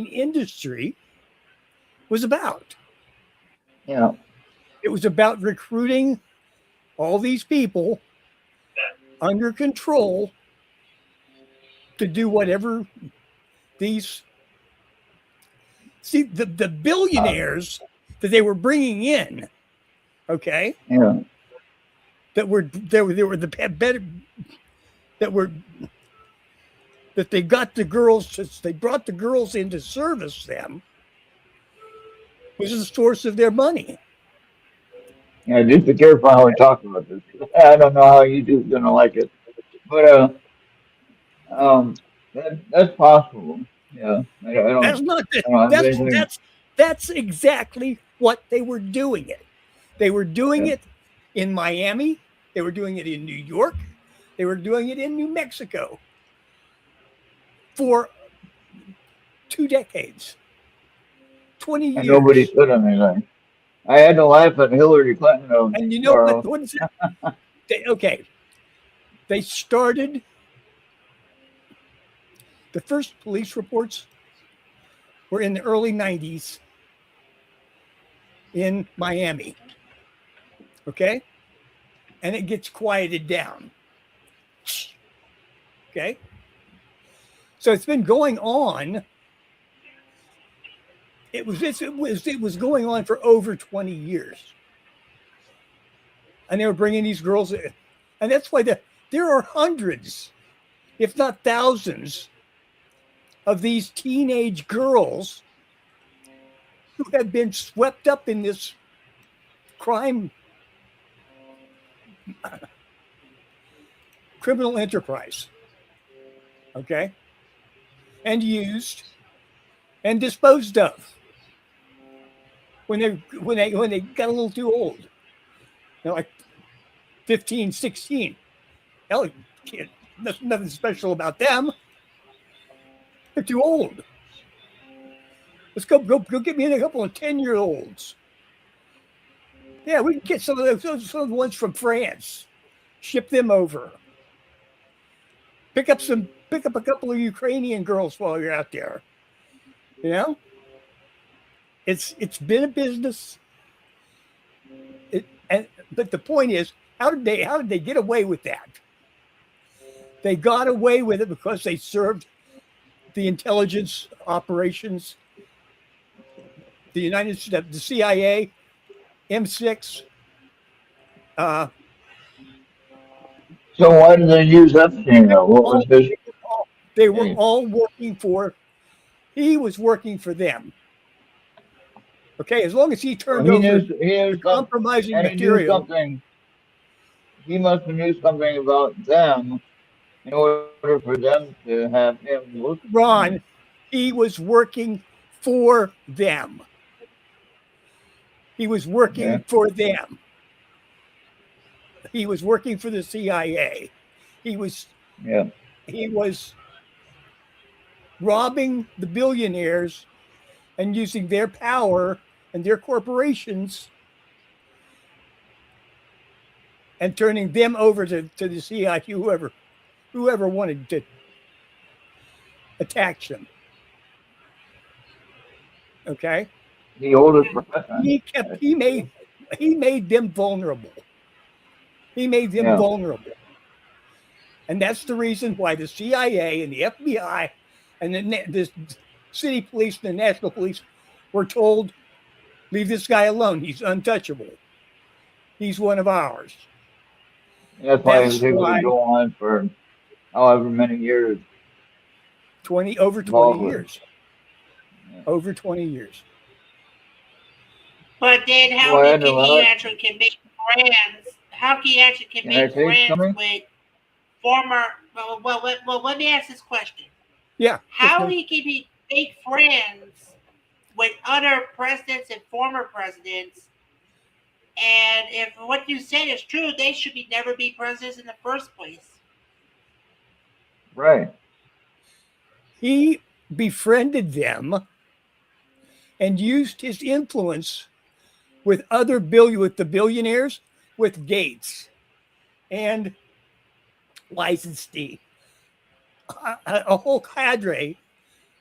industry was about. Yeah. It was about recruiting all these people under control to do whatever these the billionaires that they were bringing in, okay, Yeah. that were the better that they got the girls they brought the girls in to service them was the source of their money. Yeah. Just be careful how we talk about this. I don't know how you two gonna like it, but um, that's possible. Yeah. That's not I don't have anything. that's exactly what they were doing it. They were doing Yeah. it in Miami. They were doing it in New York. They were doing it in New Mexico for 2 decades, 20 And years. nobody said anything. I had to laugh at Hillary Clinton. And you know what is it? Okay. They started the first police reports were in the early 90s in Miami. Okay? And it gets quieted down. Okay? So it's been going on. It was going on for over 20 years. And they were bringing these girls in. And that's why there are hundreds, if not thousands, of these teenage girls who have been swept up in this criminal enterprise, okay, and used and disposed of when they got a little too old, like 15, 16. Hell, nothing special about them. They're too old. Let's go get me a couple of 10-year-olds. Yeah, we can get some of the ones from France. Ship them over. Pick up a couple of Ukrainian girls while you're out there. You know? It's been a business. But the point is, how did they get away with that? They got away with it because they served the intelligence operations, the United States, the CIA, M6. So why did they use Epstein? What was his? They were all working for. He was working for them. Okay, as long as he turned over compromising material. He must have knew something about them in order for them to have him look. Ron, he was working for them. He was working for them. He was working for the CIA. He was robbing the billionaires and using their power and their corporations and turning them over to the CIA, whoever wanted to attack them. Okay? The oldest professor. He made them vulnerable. He made them vulnerable. And that's the reason why the CIA and the FBI and the city police and the national police were told, leave this guy alone. He's untouchable. He's one of ours. That's why he was able to go on for however many years. Over 20 years. Yeah. Over 20 years. But then how can he actually make friends? How he actually can make friends with former? Well, let me ask this question. Yeah. How he can make friends with other presidents and former presidents? And if what you said is true, they should never be presidents in the first place. Right. He befriended them and used his influence with the billionaires, with Gates and Weisenstein, a whole cadre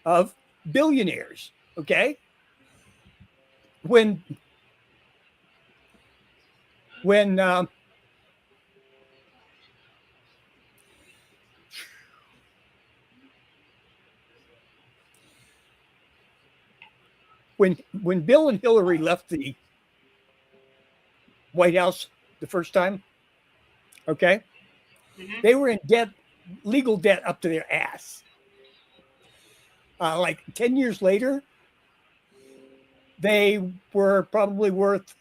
of billionaires. Okay, when Bill and Hillary left the White House the first time, okay, they were in debt, legal debt up to their ass. Like 10 years later, they were probably worth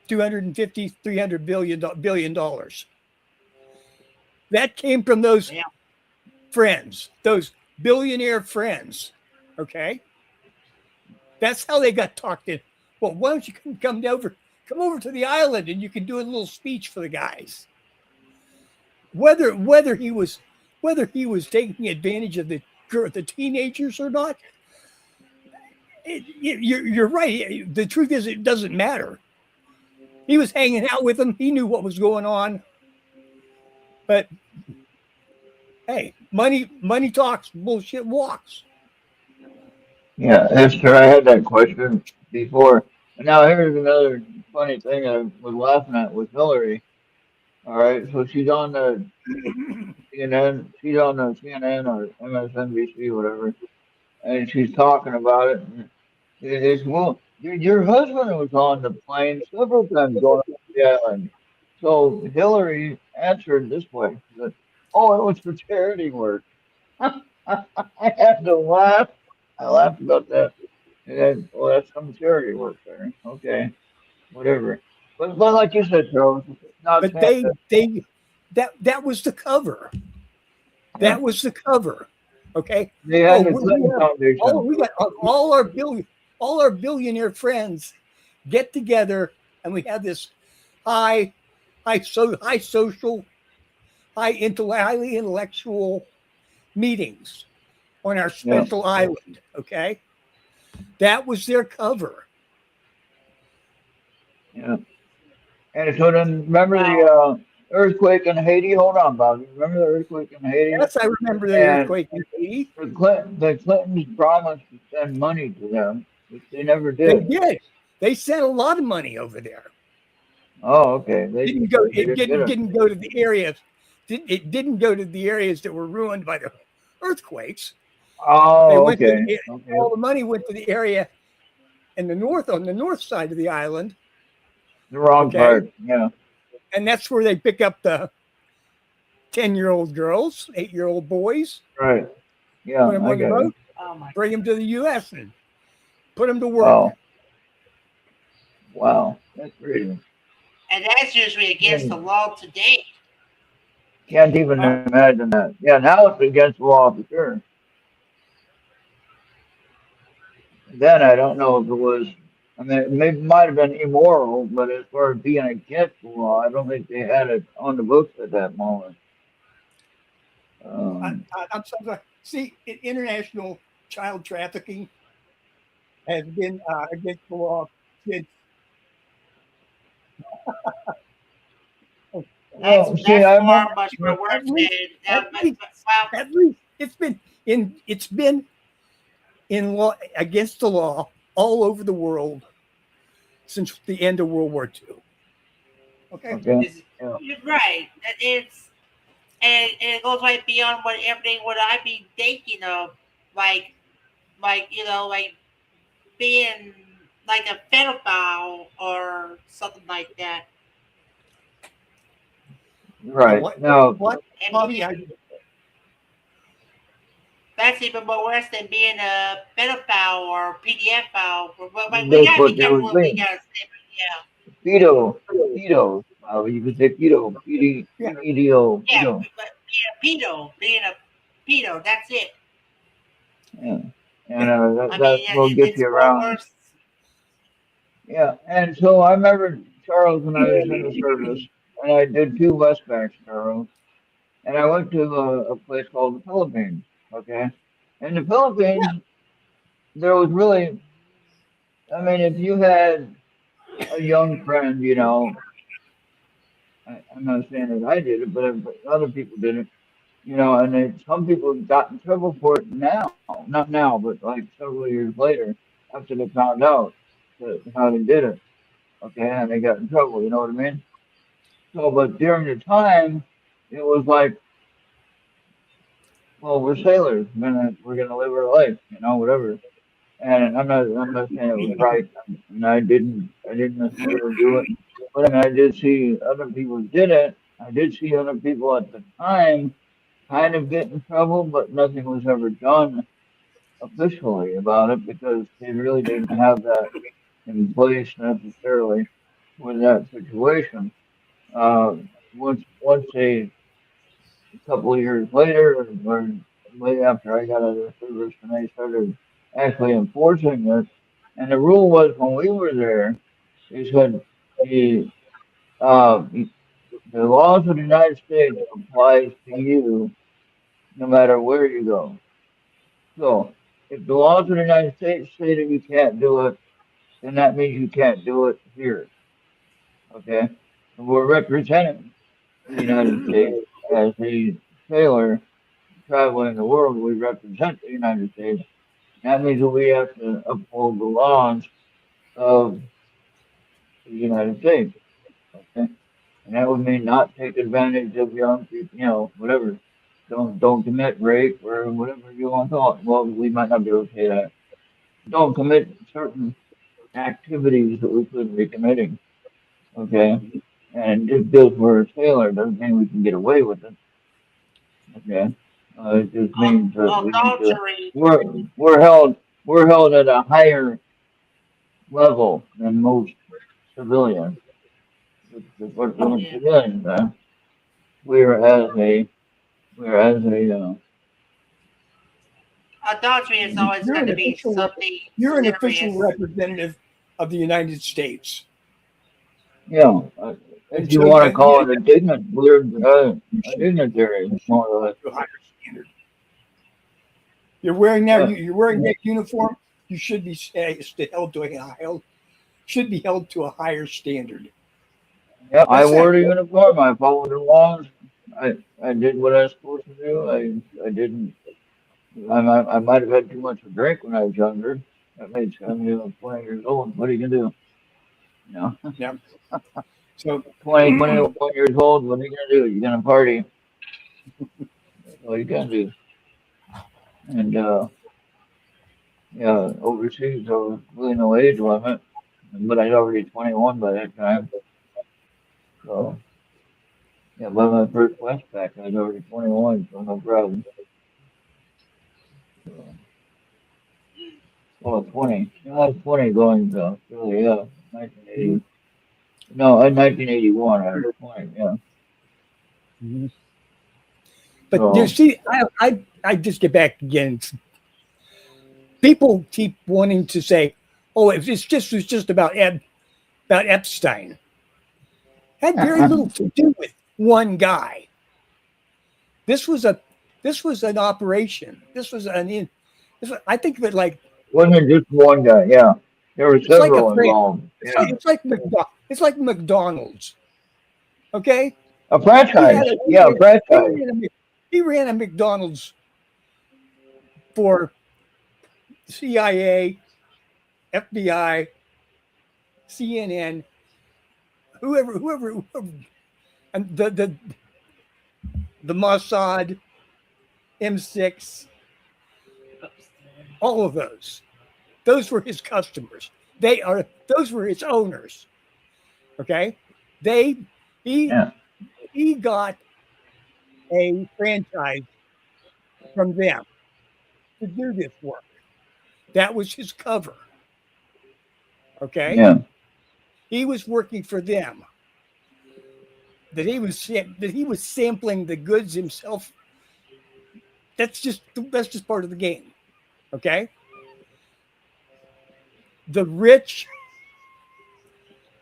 $250-300 billion. That came from those friends, those billionaire friends. Okay, that's how they got talked in. Well, why don't you come over to the island and you can do a little speech for the guys. Whether he was taking advantage of the teenagers or not, you're right. The truth is, it doesn't matter. He was hanging out with them. He knew what was going on. But hey, money talks, bullshit walks. Yeah, Esther, I had that question before. And now here's another funny thing I was laughing at with Hillary. All right, so she's on the CNN, or MSNBC, whatever, and she's talking about it. And it is, well, your husband was on the plane several times going to the island. So Hillary answered this way. She said, oh, it was for charity work. I had to laugh. I laughed about that. And then, well, that's some charity work there. Okay, whatever. But like you said, Charles, it's not But Santa. that was the cover. Yeah. That was the cover. Okay. They Oh, had the Clinton Foundation. we got all our billionaire friends get together, and we have this high social, highly intellectual meetings on our Yeah, special island. Okay, that was their cover. yeah. And so then remember the Wow. earthquake in Haiti? Hold on, Bobby. Remember the earthquake in Haiti? Yes, I remember the And earthquake in Haiti. the Clintons promised to send money to them, which they never They did. did. They sent a lot of money over there. Oh, okay. They Didn't go. they It didn't get it. didn't go to the areas. It didn't go to the areas that were ruined by the earthquakes. They Oh, went to okay. Okay. all the money went to the area in the north, on the north side of the island. The wrong Okay, part. Yeah. and that's where they pick up the 10-year-old girls, 8-year-old boys, Right. Yeah, put them I on the got boat, you. Oh my. bring them to the U.S. and put them to work. Wow. Wow. That's crazy. And that's usually against the law today. Can't even imagine that. Yeah, now it's against the law for sure. Then I don't know if it was. I mean, it might have been immoral, but as far as being against the law, I don't think they had it on the books at that moment. I'm sorry. See, international child trafficking has been against the law since. Well, see, That's I far much more remember. worse At least, than at least, well, at least it's been in law against the law all over the world since the end of World War II. Okay. Okay. Yeah. you're right. It's and it goes right beyond what everything what I be thinking of, like like being like a pedophile or something like that. Right. What? Now, What? And Bobby, that's even more worse than being a pedophile or PDF file. We that's gotta be what they careful would what we think. gotta say. Pedo. You could say pedo. yeah. Pedo. Yeah, Pedo. but being a pedo, that's it. Yeah. And I that mean, will get it's you more around. worse. Yeah. And so I remember Charles when I was in the service, and I did 2 Westbacks, Charles, and I went to a place called the Philippines. Okay. In the Philippines, there was really, I mean, if you had a young friend, I'm not saying that I did it, but other people did it, and some people got in trouble for it now, not now, but like several years later after they found out how they did it. Okay, and they got in trouble, you know what I mean? So, but during the time, it was like, well, we're sailors, we're gonna live our life, whatever. And I'm not saying it was right, and I didn't necessarily do it, but I mean, I did see other people did it. I did see other people at the time kind of get in trouble, but nothing was ever done officially about it because they really didn't have that in place necessarily with that situation. Uh, once a couple of years later, or way after I got out of the service, and they started actually enforcing it. And the rule was when we were there, they said the uh, the laws of the United States applies to you no matter where you go. So if the laws of the United States say that you can't do it, then that means you can't do it here. Okay? And we're representing the United States as a sailor traveling the world. We represent the United States. That means that we have to uphold the laws of the United States. Okay? And that would mean not take advantage of young people, whatever. Don't commit rape or whatever you want to call it. Well, we might not be able to say that. Don't commit certain activities that we couldn't be committing. Okay? And just because we're a sailor doesn't mean we can get away with it. Okay? It just means that we need to. Adultery. We're held at a higher level than most civilians. What most Yeah. civilians are. We're as a Adultery is always You're going an to be official. something You're an official serious. representative of the United States. If And you so want to call you it a a should dignitary, more or less. to a higher standard. You're wearing that. But, You're wearing that uniform. You should be held to a higher standard. yeah, I That's wore it. the uniform. I followed the laws. I did what I was supposed to do. I didn't. I might have had too much to drink when I was younger. That makes I'm 20 years old. What are you gonna do? You know, Yeah. So 21 years old. What are you gonna do? You're gonna party. That's all you can do. And yeah, overseas there was really no age limit, but I was already 21 by that time. So yeah, by my first West pack, I was already 21, so no problem. So, well, 20. Yeah, I was 20 going to Australia, yeah, 1980. No, in 1981, I was 20, yeah. but you So, see, I just get back again. People keep wanting to say, "Oh, if it was just about Epstein." Had very little to do with one guy. This was an operation. I think of it like wasn't just one guy, yeah. There were it's like a several involved, yeah. it's like McDonald's. Okay, A he franchise, had a, yeah, a he franchise. ran a, he ran a McDonald's for CIA, FBI, CNN, whoever, and the Mossad, M6, all of those. Those were his customers. Those were his owners. Okay, he Yeah, he got a franchise from them to do this work. That was his cover. Okay, yeah, he was working for them. That he was sampling the goods himself. That's just part of the game. Okay, the rich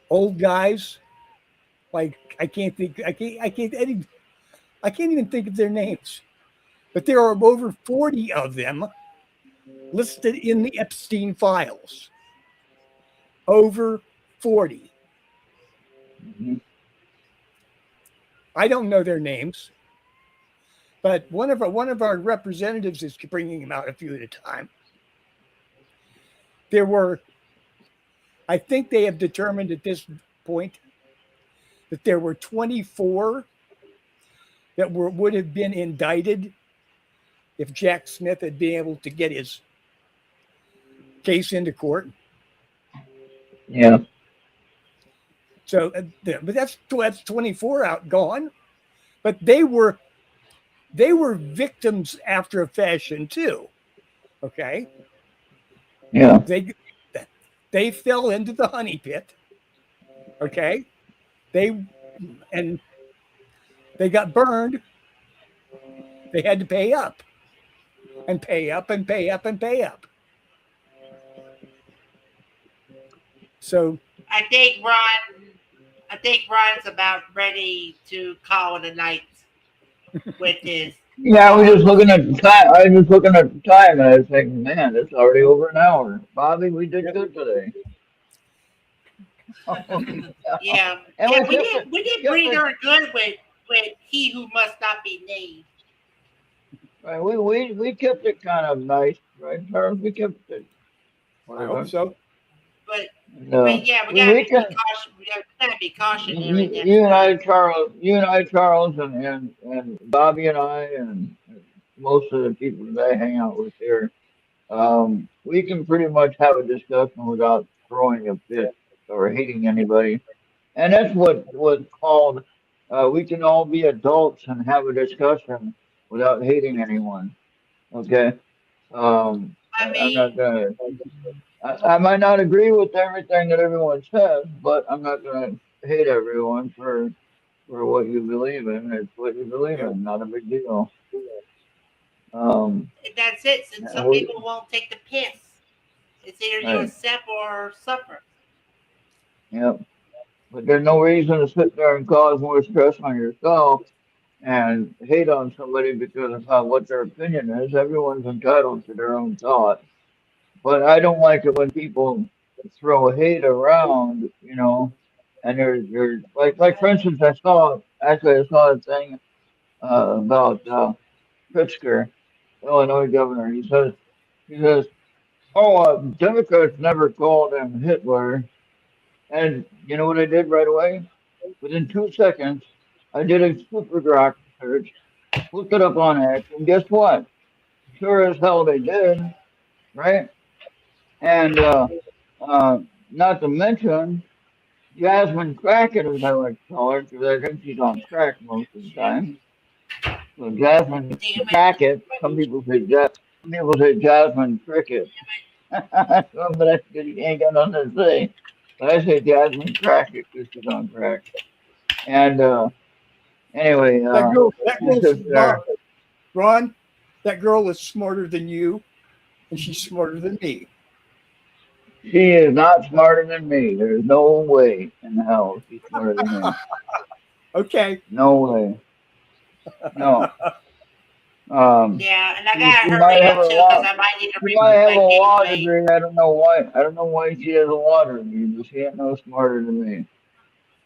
old guys, like I can't even think of their names, but there are over 40 of them listed in the Epstein files. Over 40. mhm, I don't know their names, but one of our representatives is bringing them out a few at a time. I think they have determined at this point that there were 24 that would have been indicted if Jack Smith had been able to get his case into court. yeah, So, but that's 24 out gone. But they were victims after a fashion too. Okay, yeah, they fell into the honey pit. Okay, they got burned. They had to pay up and pay up and pay up and pay up. So I think Ron's about ready to call it a night with his. yeah. I was just looking at the time. I was just looking at the time, and I was thinking, man, it's already over an hour. Bobby, we did good today. Yeah, And yeah, we we did pretty darn good with he who must not be named. right, we kept it kind of nice, right, Charles? We kept it. I hope so. But No, yeah, we we gotta can. be cautionary next You and time. you and I, Charles, and Bobby and I, and most of the people that I hang out with here, we can pretty much have a discussion without throwing a fit or hating anybody. And that's what's called. We can all be adults and have a discussion without hating anyone. Okay. I I'm mean, not gonna. I might not agree with everything that everyone says, but I'm not gonna hate everyone for what you believe in. It's what you believe Yeah. in. Not a big deal. Um, that's it. And and some people won't take the piss. It's either you right. accept or suffer. Yep. But there's no reason to sit there and cause more stress on yourself and hate on somebody because of what their opinion is. Everyone's entitled to their own thought. But I don't like it when people throw hate around, and there's like for instance, I saw a thing about Pritzker, Illinois governor. He says, oh, Democrats never called him Hitler, and you know what I did right away? Within 2 seconds, I did a super grok search, looked it up on X, and guess what? Sure as hell they did, right? And uh, not to mention Jasmine Crackett, as I like to call her, because I think she's on crack most of the time. So Jasmine Damn it. Crackett. Some people say Jasmine Cricket. But that's because you ain't got nothing to say. But I say Jasmine Crackett because she's on crack. And anyway, That she girl's sits there. Ron. That girl is smarter than you, and she's smarter than me. She is not smarter than me. There's no way in hell she's smarter than me. Okay. No way. No. Um, Yeah, and I she gotta might hurry have up a too because law. I might need to She might reboot have a my law gateway. degree. I don't know why. I don't know why she has a law degree, but she ain't no smarter than me.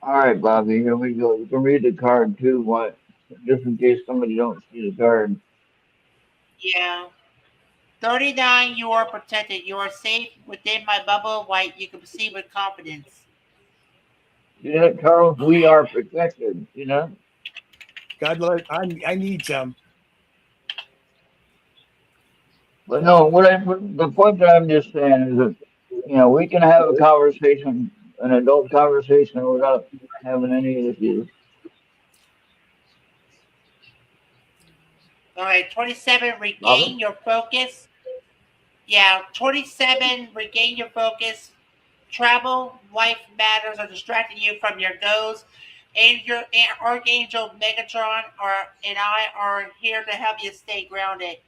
All right, Bobby. Here we go. You can read the card too. What? Just in case somebody don't see the card. Yeah. 39, you are protected. You are safe within my bubble of light. You can proceed with confidence. See that, Charles? We are protected. You know. God, Lord, I need some. But no, the point that I'm just saying is that we can have a conversation, an adult conversation, without having any issues. All right, 27, Bobby? regain your focus. Yeah, 27, regain your focus. Travel, life matters are distracting you from your goals. And your Archangel Megatron and I are here to help you stay grounded.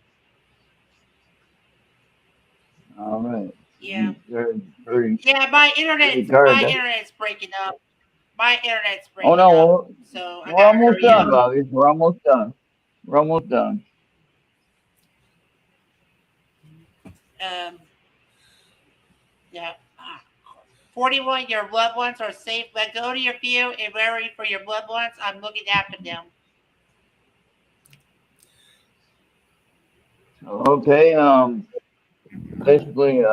All right. Yeah. Very, Yeah, very card. my internet's breaking up. My internet's Oh breaking no, up. So I we're gotta almost hurry done, up. Bobby. We're almost done. We're almost done. Um, yeah. 41, your loved ones are safe. Let go to your view and worry for your loved ones. I'm looking after them. Okay. Basically,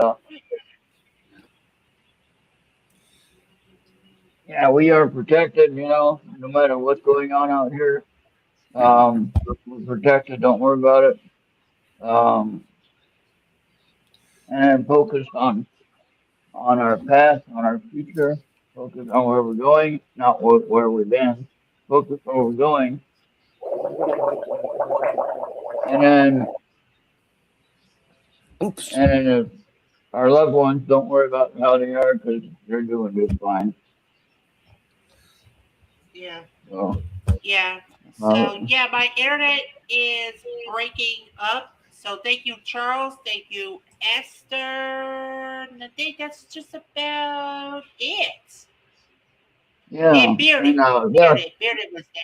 yeah, we are protected. No matter what's going on out here. We're protected. Don't worry about it. Um, and focus on our past, on our future. Focus on where we're going, not where we've been. Focus on where we're going, and then Oops. if our loved ones, don't worry about how they are because they're doing just fine. Yeah. So, Yeah. uh, So, yeah, my internet is breaking up. So, thank you, Charles. Thank you, Esther. And I think that's just about it. yeah, And Bearded. and yeah, Bearded was there.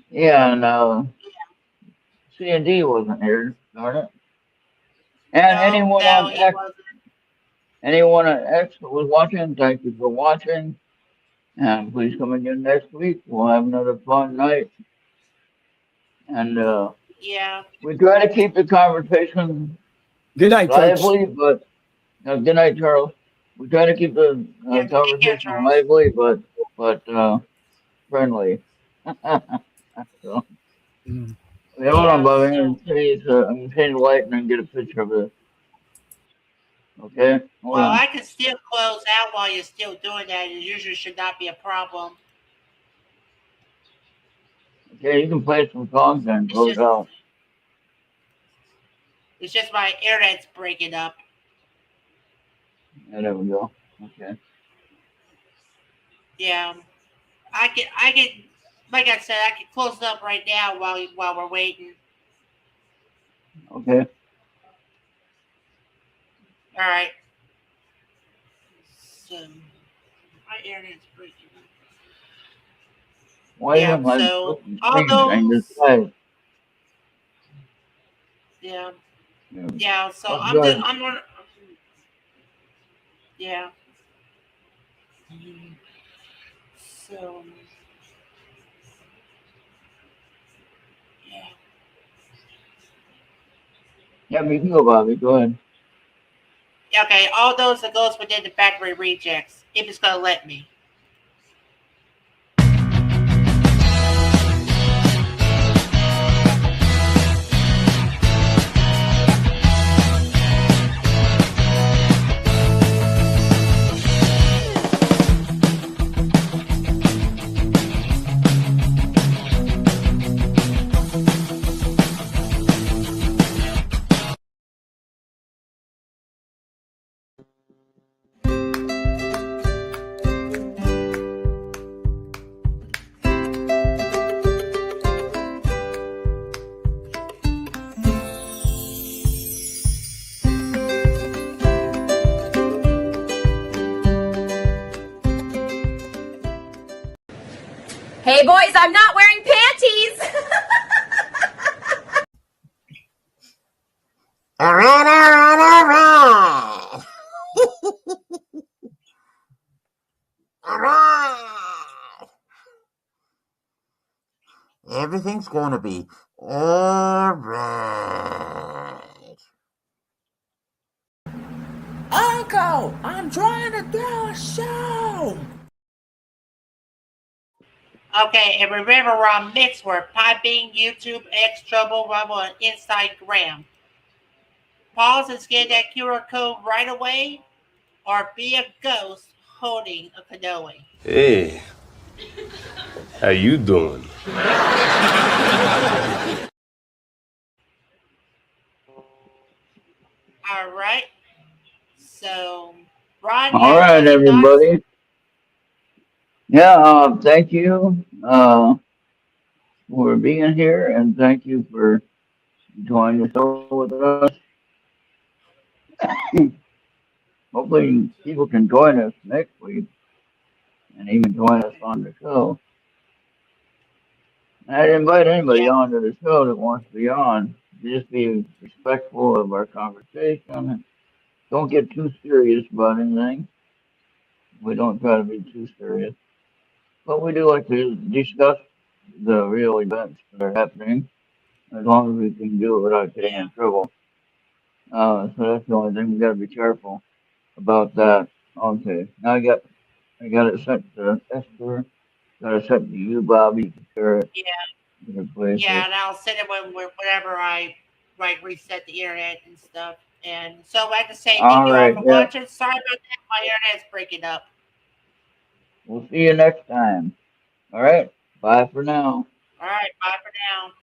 yeah, and C&D wasn't here, darn it. And No, anyone no, on he X, wasn't. anyone on X that was watching, thank you for watching. And please come again next week. We'll have another fun night. And Yeah. we try to keep the conversation Good night, folks. lively, but good night, Charles. We try to keep the Yeah. Take care, conversation Charles. lively, but friendly. So, Mm. wait, hold on, Yeah. Bobby. So, I'm gonna change the light and then get a picture of this. Okay, hold well, on. I can still close out while you're still doing that. It usually should not be a problem. Okay, you can play some songs and It's close just out. it's just my internet's breaking up. Yeah, there we go. Okay. Yeah. I can like I said, I can close it up right now while we're waiting. Okay. All right. So my internet's breaking up. Why Yeah. isn't my So fucking all screen trying to those. slide? Yeah. Yeah. Yeah. So Oh, good. I'm gonna. Yeah. So yeah. Yeah, you can go, Bobby. Go ahead. Okay. All those that goes within the factory rejects, if it's gonna let me. Hey boys, I'm not wearing panties. All right. All right. Everything's gonna be all right. Uncle, I'm trying to do a show. Okay, and remember we're on Mixware, Podbean, YouTube, X, Trouble, Rumble, and Instagram. Pause and scan that QR code right away, or be a ghost holding a canoe. Hey, how you doing? All right. So, Ron, you All have right, closing thoughts? everybody. Yeah, thank you for being here, and thank you for joining the show with us. Hopefully, people can join us next week and even join us on the show. I'd invite anybody Yeah. onto the show that wants to be on. Just be respectful of our conversation. Don't get too serious about anything. We don't try to be too serious. But we do like to discuss the real events that are happening, as long as we can do it without getting Yeah. in trouble. So that's the only thing we gotta be careful about that. Okay, now I got it sent to Esther. Got it sent to you, Bobby. You can share it. Yeah. You can place Yeah, it. and I'll send it whenever I like reset the internet and stuff. And so I have to say thank All you all right, for yeah. watching. Sorry about that. My internet's breaking up. We'll see you next time. All right. Bye for now. All right, bye for now.